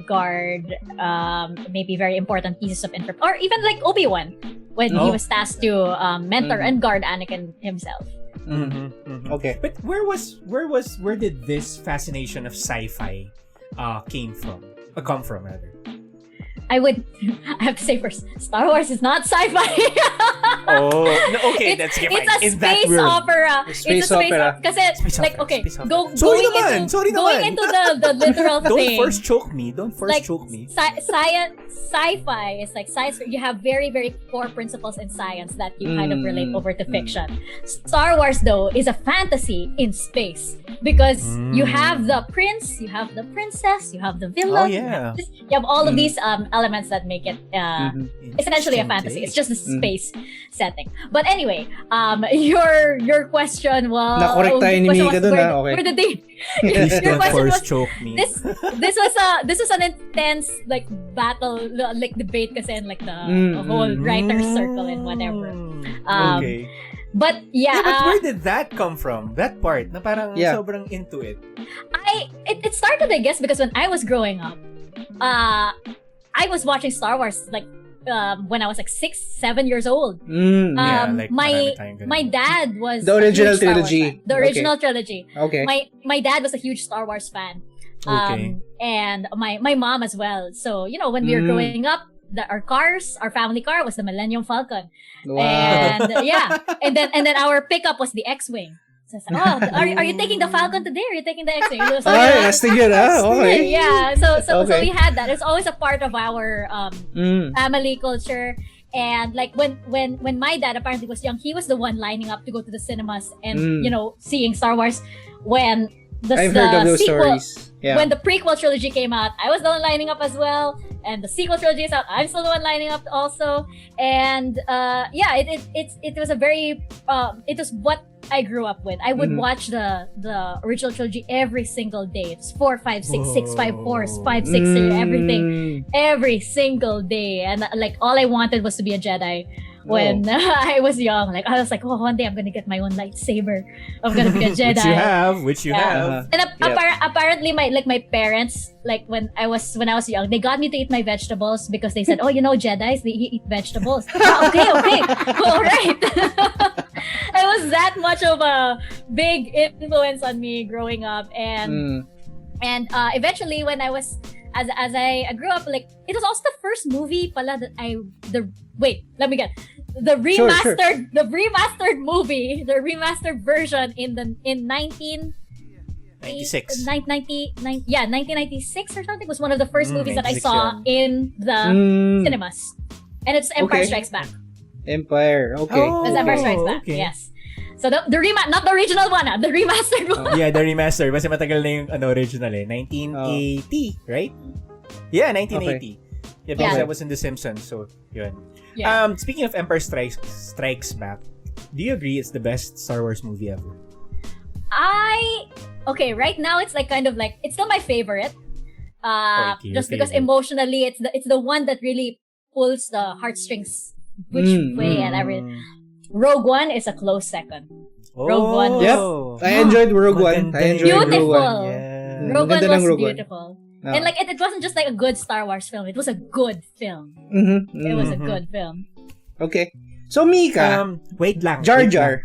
guard maybe very important pieces of information, or even like Obi-Wan when he was tasked to mentor and guard Anakin himself. Okay. But where did this fascination of sci-fi come from rather? I have to say first, Star Wars is not sci-fi. That's fine. It's a space opera. Space opera. Kasi, like, okay, going into the literal Don't thing. first choke me. Sci-fi is like science. You have very, very core principles in science that you kind of relate over to fiction. Star Wars, though, is a fantasy in space because you have the prince, you have the princess, you have the villain. Oh, yeah. You have all of these elements that make it essentially a fantasy. It's just a space setting. But anyway, your question was... Na-correct tayo ni Mika dun, ha? Okay. Where did they... Please your don't question force was, choke me. this was an intense like battle, like debate kasi in like the whole writer's circle and whatever. Okay. But but where did that come from? That part na parang sobrang into it. It started, I guess, because when I was growing up, I was watching Star Wars like when I was like 6-7 years old. My dad was the original trilogy. Trilogy. Okay. My dad was a huge Star Wars fan. And my mom as well. So when we were growing up, our family car was the Millennium Falcon. Wow. And and then our pickup was the X-Wing. So are you taking the Falcon today? Or are you taking the X-Wing? Okay. Yeah. So we had that. It's always a part of our family culture. And like when my dad apparently was young, he was the one lining up to go to the cinemas and seeing Star Wars when I've heard of those stories. Yeah. When the prequel trilogy came out, I was the one lining up as well. And the sequel trilogy is out, I'm still the one lining up also. And it was a very it was what I grew up with. I would watch the original trilogy every single day. It's 4, 5, 6, 6, 5, 4, 5, 6, everything. Every single day. And like all I wanted was to be a Jedi. When I was young, like I was like, one day I'm gonna get my own lightsaber. I'm gonna be a Jedi. which you have. And apparently, my parents, like when I was young, they got me to eat my vegetables because they said, Jedis they eat vegetables. Okay, all right. It was that much of a big influence on me growing up, and eventually when I was as I grew up, like it was also the first movie pala that the remastered the remastered movie, the remastered version in 1996 or something was one of the first movies that I saw in the cinemas, and it's Empire Strikes Back. Empire, okay. It's Empire Strikes Back, yes. So not the original one, the remastered one. Yeah, the remastered. Kasi matagal na yung original 1980, right? Yeah, 1980. Okay. Yeah, because I was in The Simpsons, so yun. Yeah. Speaking of Empire Strikes Back, do you agree it's the best Star Wars movie ever? Right now it's like kind of like it's still my favorite. Okay, just because favorite. emotionally, it's the one that really pulls the heartstrings which way and everything. Rogue One is a close second. Rogue One was I enjoyed Rogue One. I enjoyed beautiful. Rogue One. Yeah. Rogue One Maganda ng was Rogue One. beautiful. And like it wasn't just like a good Star Wars film. It was a good film. It was a good film. Okay. So, Mika, wait lang. Jar wait Jar.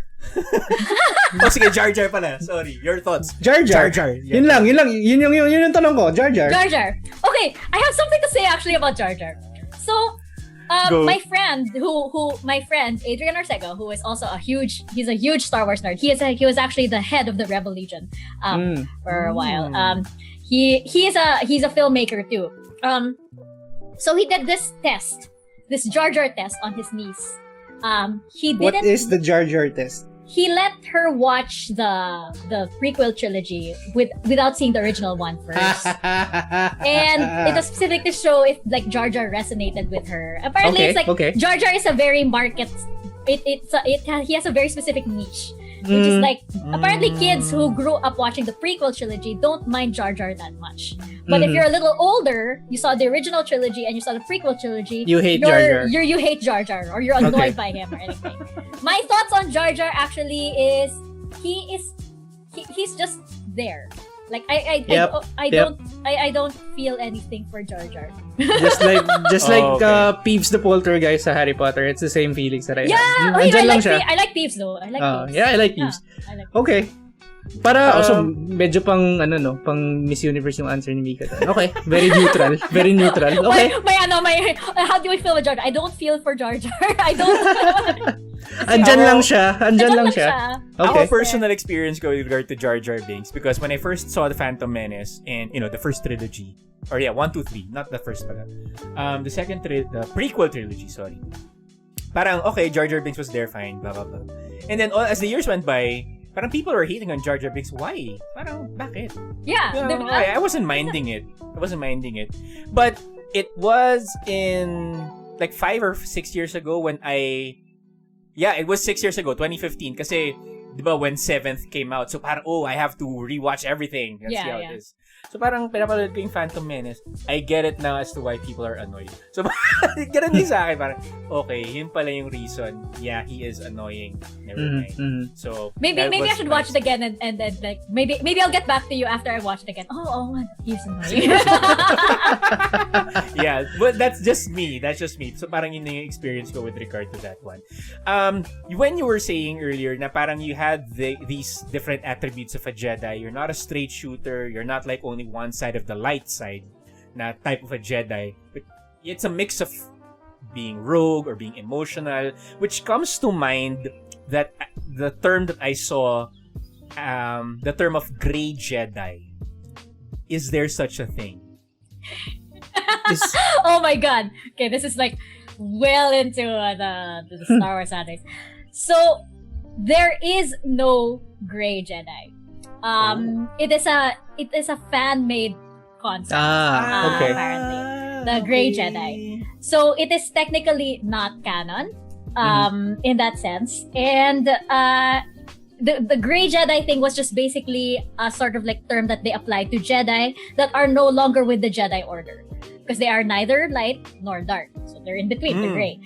lang. Sige, Jar Jar pala. Sorry. Your thoughts. Jar Jar. Yeah. Yun lang. Yun yung tanong ko. Jar Jar. Jar Jar. Okay, I have something to say actually about Jar Jar. So, my friend Adrian Arcega, who is also he's a huge Star Wars nerd. He was actually the head of the Rebel Legion for a while. He's a filmmaker too. So he did this Jar Jar test on his niece. What is the Jar Jar test? He let her watch the prequel trilogy without seeing the original one first. And it was specific to show if like Jar Jar resonated with her. Apparently it's like Jar Jar is a very he has a very specific niche. Which is like, apparently kids who grew up watching the prequel trilogy don't mind Jar Jar that much. But if you're a little older, you saw the original trilogy and you saw the prequel trilogy, you hate Jar Jar. You hate Jar Jar or you're annoyed by him or anything. My thoughts on Jar Jar actually is he's just there. Like I don't feel anything for Jar Jar. just like Peeves the Poltergeist sa Harry Potter. It's the same feelings that I have. I like Peeves though. I like Peeves. Yeah, I like Peeves. Okay. Para also medyo pang pang Miss Universe yung answer ni Mika. Okay, very neutral. Very neutral. Okay. How do I feel with Jar Jar? I don't feel for Jar Jar. I don't. Andyan lang siya. Okay. Our personal experience go with regard to Jar Jar Binks because when I first saw the Phantom Menace and the first trilogy, or 1, 2, 3, not the first pala. The prequel trilogy, sorry. Parang okay, Jar Jar Binks was there, fine, blah blah blah. And then as the years went by, parang people were hating on Jar Jar Binks. Why? Parang bakit? Yeah. I wasn't minding it. But it was in like 5 or 6 years ago when it was 6 years ago, 2015. Kasi, di ba, when 7th came out. So parang, I have to rewatch everything. That's how it is. So parang, pinapanood ko yung Phantom Menace. I get it now as to why people are annoyed. So ganun din sa akin. Parang, okay, yun pala yung reason. Yeah, he is annoying. Never mind. So, maybe I should watch it again and then like, maybe I'll get back to you after I watch it again. Oh, he's annoying. Yeah, but that's just me. So parang yun yung experience ko with regard to that one. When you were saying earlier na parang you had these different attributes of a Jedi, you're not a straight shooter, you're not like only one side of the light side na type of a Jedi, but it's a mix of being rogue or being emotional, which comes to mind that the term that I saw, the term of gray Jedi. Is there such a thing? Oh my god. Okay, this is like well into the Star Wars antics. So there is no gray Jedi. It is a fan-made concept. Okay. Apparently, the gray Jedi. So it is technically not canon, in that sense, and the gray Jedi thing was just basically a sort of like term that they applied to Jedi that are no longer with the Jedi Order. Because they are neither light nor dark. So they're in between, the gray.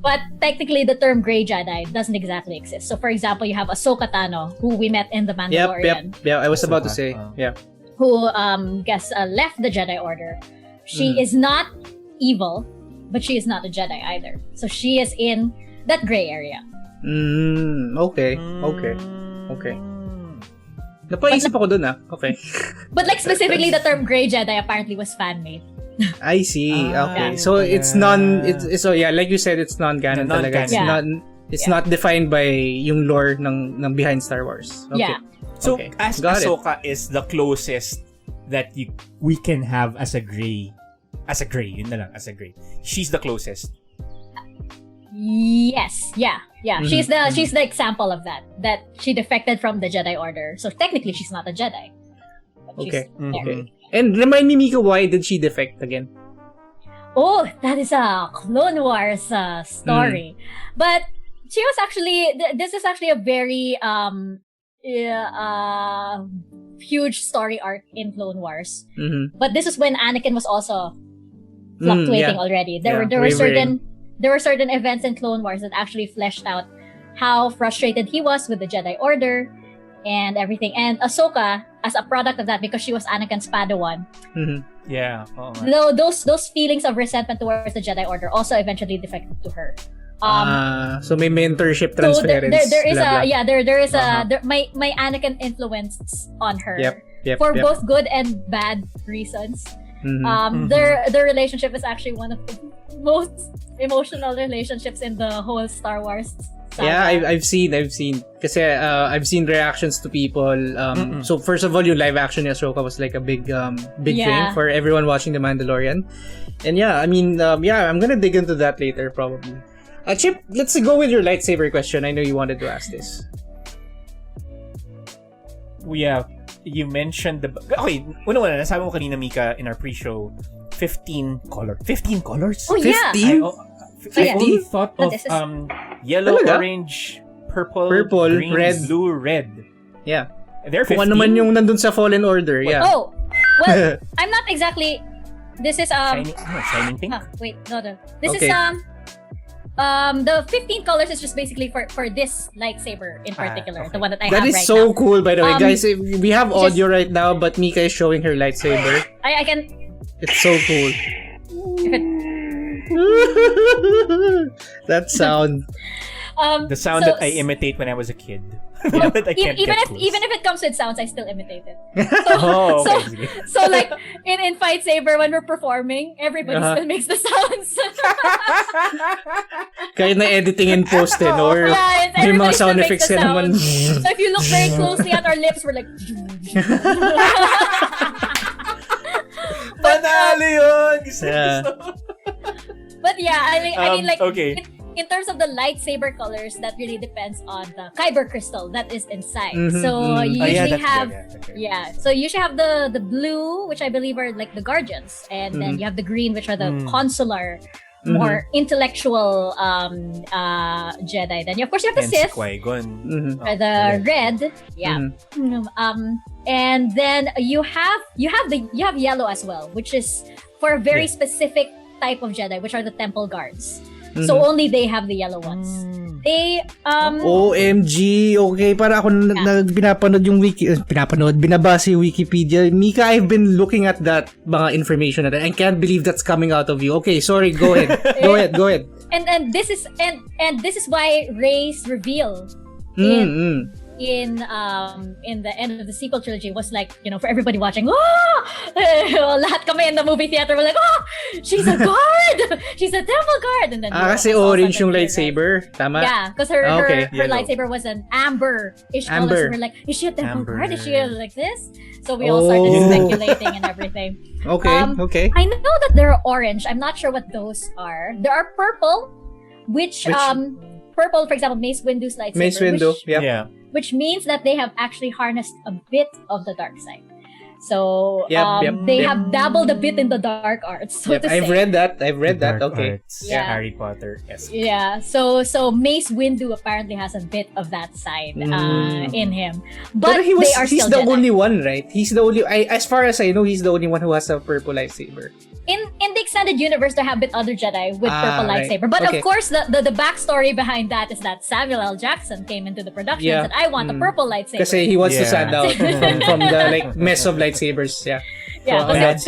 But technically, the term gray Jedi doesn't exactly exist. So for example, you have Ahsoka Tano, who we met in The Mandalorian. Yep, I was about to say. Yeah. Who, left the Jedi Order. She is not evil, but she is not a Jedi either. So she is in that gray area. Okay. Napaisip ako dun Okay. But like specifically, the term gray Jedi apparently was fan-made. I see. Okay. So it's like you said, it's non-canon talaga. It's not defined by yung lore ng behind Star Wars. Okay. Yeah. So as Ahsoka is the closest that we can have as a gray. Yun na lang, as a gray. She's the closest. Yes. Yeah. She's the example of that she defected from the Jedi Order. So technically she's not a Jedi. Okay. And remind me, Mika, why did she defect again? Oh, that is a Clone Wars story. But she was actually, this is actually a very huge story arc in Clone Wars. Mm-hmm. But this is when Anakin was also fluctuating already. There were wavering. certain events in Clone Wars that actually fleshed out how frustrated he was with the Jedi Order and everything. And Ahsoka, as a product of that, because she was Anakin's Padawan, Yeah. those feelings of resentment towards the Jedi Order also eventually defected to her. So may mentorship So transference. there is blah, blah. there is my Anakin influence on her Yep, for yep. both good and bad reasons. Their relationship is actually one of the most emotional relationships in the whole Star Wars saga. Yeah, I've seen. Kasi I've seen reactions to people. So first of all, yung live action ni Ahsoka was like a big thing for everyone watching The Mandalorian. And yeah, I mean, I'm gonna dig into that later probably. Chip, let's go with your lightsaber question. I know you wanted to ask this. Yeah, you mentioned the... Okay, una, nasabi mo kanina, Mika, in our pre-show, 15 colors. Oh yeah. 15? I only thought No, of this is- yellow, Talaga? orange, purple, green, red. blue, red. Yeah. They're 15. Kung ano man yung nandun sa Fallen Order, yeah. Oh, well, I'm not exactly. This is Shining pink? wait, no. This Okay. is the 15 colors is just basically for this lightsaber in particular, the one that I That have is right so now. cool, by the way. Guys, we have just- audio right now, but Mika is showing her lightsaber. I can. It's so cool. If it, That sound. The sound so- that I imitate when I was a kid. That I can't even get if close. even if it comes with sounds, I still imitate it. Oh, so, okay. so like in Fight Saber when we're performing, everybody still makes the sounds. Kahit na editing and post or Yeah, may everybody mga still sound makes effects the ka naman. sound. So if you look very closely at our lips, we're like. Panalo yun! Yeah. But yeah, I mean like okay. in terms of the lightsaber colors, that really depends on the kyber crystal that is inside. Mhm, So mhm. you Oh, yeah, usually that's have good, so you usually have the blue, which I believe are like the guardians, and then you have the green, which are the consular, more intellectual Jedi. Then of course you have the Hence Sith, Qui-Gon. the red, and then you have yellow as well, which is for a very specific type of Jedi, which are the temple guards. So only they have the yellow ones. They OMG, okay, para ako pinapanood yung binabasa yung Wikipedia. Mika, I've been looking at that mga information na that. I can't believe that's coming out of you. Okay, sorry, go ahead. Go ahead. And this is why Rey's reveal in the end of the sequel trilogy was like, for everybody watching, lahat kami in the movie theater were like, she's a guard, she's a temple guard, and then kasi orange yung lightsaber, tama? yeah, because her Yellow. lightsaber was an amber-ish color, so we're like, is she a temple Amber. guard, is she like this? So we all started speculating and everything. Okay. I know that there are orange, I'm not sure what those are. There are purple, which purple, for example, Mace Windu's lightsaber, Mace Windu, Yeah. which means that they have actually harnessed a bit of the dark side. So they have dabbled a bit in the dark arts, so to say. I've read that. Dark Okay. arts, Yeah. Harry Potter. Yes. Yeah, so Mace Windu apparently has a bit of that side in him, but Pero they are he's still the Jedi. only one, right? He's the only. As far as I know, he's the only one who has a purple lightsaber. In the extended universe, there have been other Jedi with purple right. lightsaber, but Okay. of course, the backstory behind that is that Samuel L. Jackson came into the production and said, "I want a purple lightsaber." Kasi he wants to Yeah. stand out from the mess of lightsabers. Yeah. Yeah, That's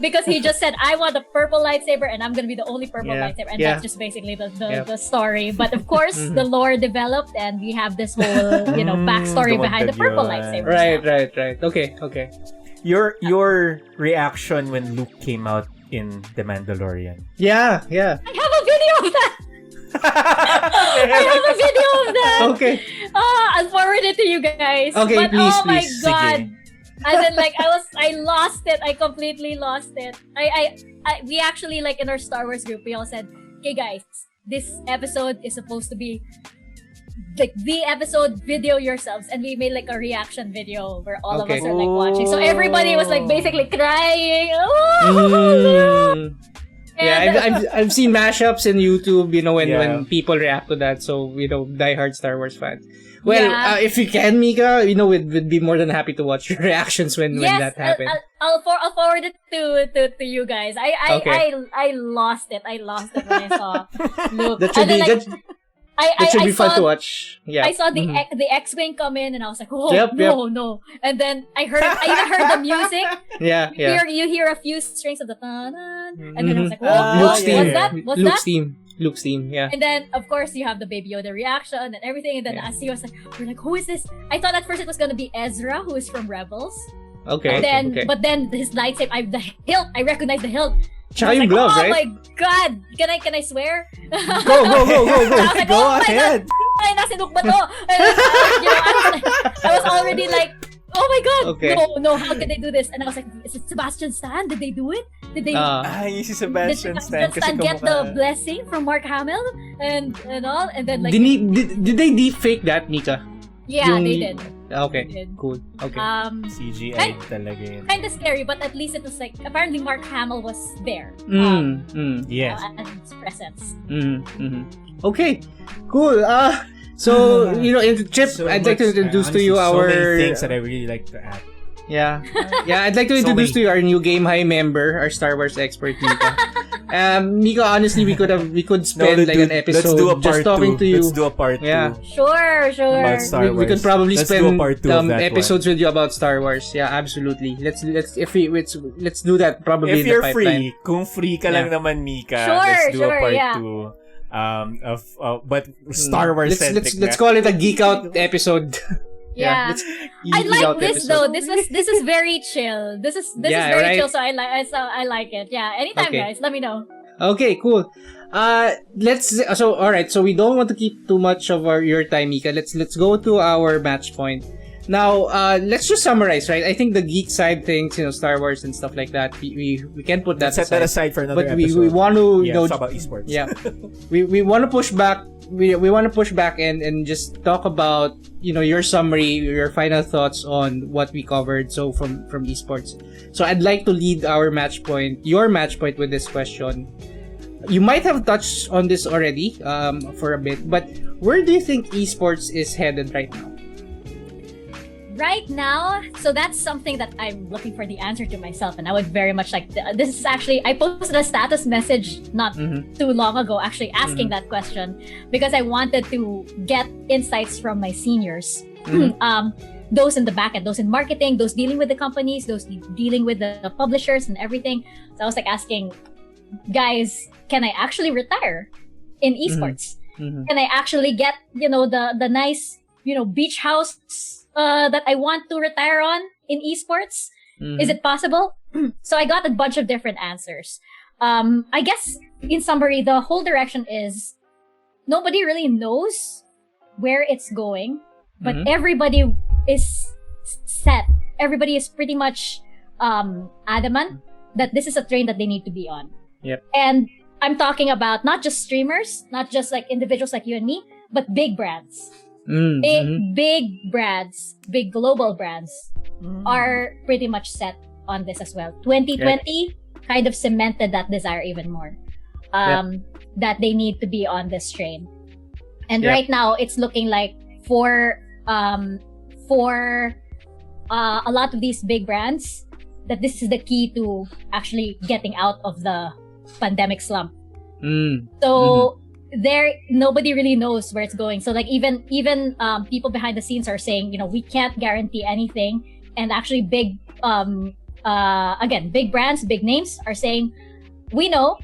because he just said, "I want a purple lightsaber, and I'm gonna be the only purple Yeah. lightsaber," and Yeah. that's just basically the story. But of course, the lore developed, and we have this whole backstory behind the purple lightsaber. Right. Okay. Your reaction when Luke came out in The Mandalorian. Yeah. I have a video of that. I have a video of that. Okay. I'll forward it to you guys. Okay, but please, oh my please. god. Sige. As in, I lost it. I completely lost it. We actually, in our Star Wars group, we all said, "Okay, guys, this episode is supposed to be the episode. Video yourselves," and we made a reaction video where all of us are watching. So everybody was basically crying. Oh, no. I've seen mashups in YouTube, when people react to that. So, diehard Star Wars fans. Well, if you can, Mika, we'd be more than happy to watch your reactions when that happened. I'll forward it to you guys. I lost it. I lost it when I saw Luke. That should be fun to watch. Yeah. I saw the X-Wing come in and I was like, no. And then I even heard the music. Yeah. You hear a few strings of the and then I was like, what's that? Luke's theme, yeah. And then, of course, you have the Baby Yoda reaction and everything. And then as he was like, we're like, who is this? I thought at first it was going to be Ezra, who is from Rebels. Okay. But then his lightsaber, the hilt, I recognize the hilt. Tsaka yung glove, right? Oh my God! Can I swear? Go! Like, Go ahead! Ay, nasa Luke ba to? I was already like, oh my God! Okay. No, how can they do this? And I was like, is it Sebastian Stan? Did they do it? Did they? Si Sebastian Stan kasi get the blessing from Mark Hamill and all, and then like. Did they deep fake that, Mika? Yeah, they did. Okay, cool. Okay. CGI talaga yun. Kind of scary, but at least it was like apparently Mark Hamill was there. Yes. And his presence. Okay, cool. So Chip, I'd like to introduce to you our. So many things that I really like to add. Yeah. I'd like to introduce to you our new Game High member, our Star Wars expert, Mika. Mika, honestly, we could spend an episode just talking to you. Let's do a part 2. Yeah. Sure. About Star Wars. We could probably spend episodes one. with you about Star Wars. Yeah, absolutely. Let's do that probably if in the you're pipeline. free, kung free ka lang naman, Mika, sure, let's do a part yeah. 2. But Star Wars centric. Let's call it a geek out episode. Yeah. I like this though. This is very chill. This is very chill. So I like it. Yeah. Anytime, guys. Let me know. Okay. Cool. All right. So we don't want to keep too much of your time, Mika. Let's go to our match point. Now, let's just summarize, right? I think the geek side things, Star Wars and stuff like that, we can put that aside. Set that aside for another episode. But we want to, talk about eSports. Yeah. we want to push back. We want to push back and just talk about, your summary, your final thoughts on what we covered from eSports. So I'd like to lead your match point with this question. You might have touched on this already, for a bit, but where do you think eSports is headed right now? Right now, so that's something that I'm looking for the answer to myself, and I would very much like this is actually, I posted a status message not too long ago actually asking that question because I wanted to get insights from my seniors, those in the back end, those in marketing, those dealing with the companies, those dealing with the publishers and everything. So I was like asking, guys, can I actually retire in esports? Can I actually get the nice beach house that I want to retire on in esports? Is it possible? So I got a bunch of different answers. I guess in summary, the whole direction is nobody really knows where it's going, but everybody is set. Everybody is pretty much adamant that this is a train that they need to be on. Yep. And I'm talking about not just streamers, not just like individuals like you and me, but big brands. Big brands, big global brands are pretty much set on this as well. 2020 kind of cemented that desire even more. That they need to be on this train. And right now it's looking like for a lot of these big brands that this is the key to actually getting out of the pandemic slump. So there, nobody really knows where it's going. So like even people behind the scenes are saying, we can't guarantee anything. And actually big brands, big names are saying, we know,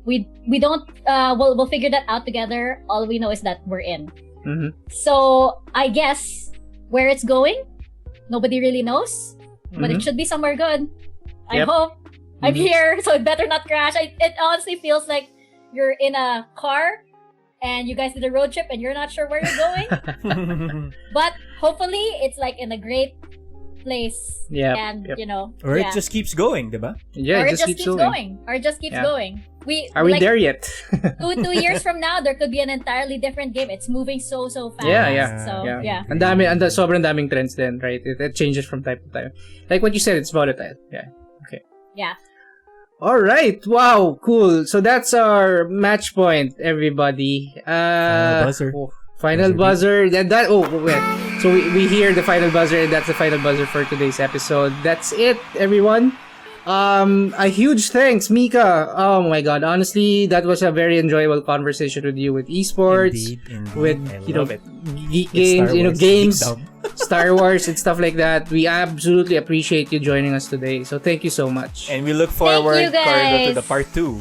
we don't, we'll figure that out together. All we know is that we're in. So I guess where it's going, nobody really knows, but it should be somewhere good. I hope. I'm here, so it better not crash. It honestly feels like you're in a car and you guys did a road trip and you're not sure where you're going. But hopefully it's like in a great place. Or it just keeps going, diba? Yeah, or it just keeps going. Or it just keeps going. Are we there yet? 2 years from now, there could be an entirely different game. It's moving so fast. Yeah. Sobrang daming trends then, right? It changes from time to time. Like what you said, it's volatile. Yeah. Okay. Yeah. All right. Wow. Cool. So that's our match point, everybody. Final buzzer. Final buzzer. Oh, wait. So we hear the final buzzer, and that's the final buzzer for today's episode. That's it, everyone. A huge thanks, Mika. Oh my God. Honestly, that was a very enjoyable conversation with you with esports, Indeed. with it. geek games, games, Geekdom. Star Wars and stuff like that. We absolutely appreciate you joining us today. So thank you so much. And we look forward, you guys. Carlo, to the part 2.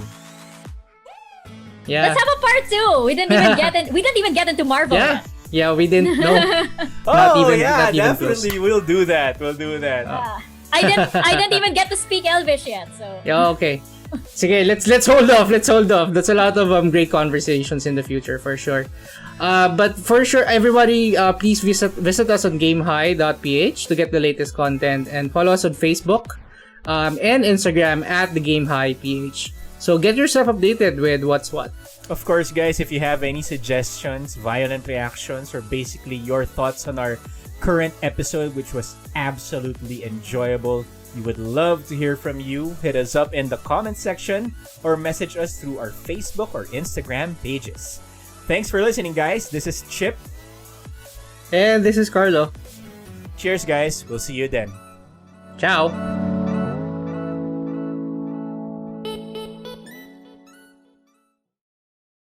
Yeah. Let's have a part 2. We didn't even get into Marvel. Yeah. Yeah, we didn't know. Oh, even- yeah, not even definitely. We'll do that. Yeah. I didn't even get to speak Elvish yet. So Yeah, okay. Sige, let's hold off. Let's hold off. That's a lot of great conversations in the future for sure. But for sure, everybody, please visit us on gamehigh.ph to get the latest content, and follow us on Facebook and Instagram at the GameHighPH. So get yourself updated with what's what. Of course, guys, if you have any suggestions, violent reactions, or basically your thoughts on our current episode, which was absolutely enjoyable, we would love to hear from you. Hit us up in the comment section or message us through our Facebook or Instagram pages. Thanks for listening, guys. This is Chip. And this is Carlo. Cheers, guys. We'll see you then. Ciao.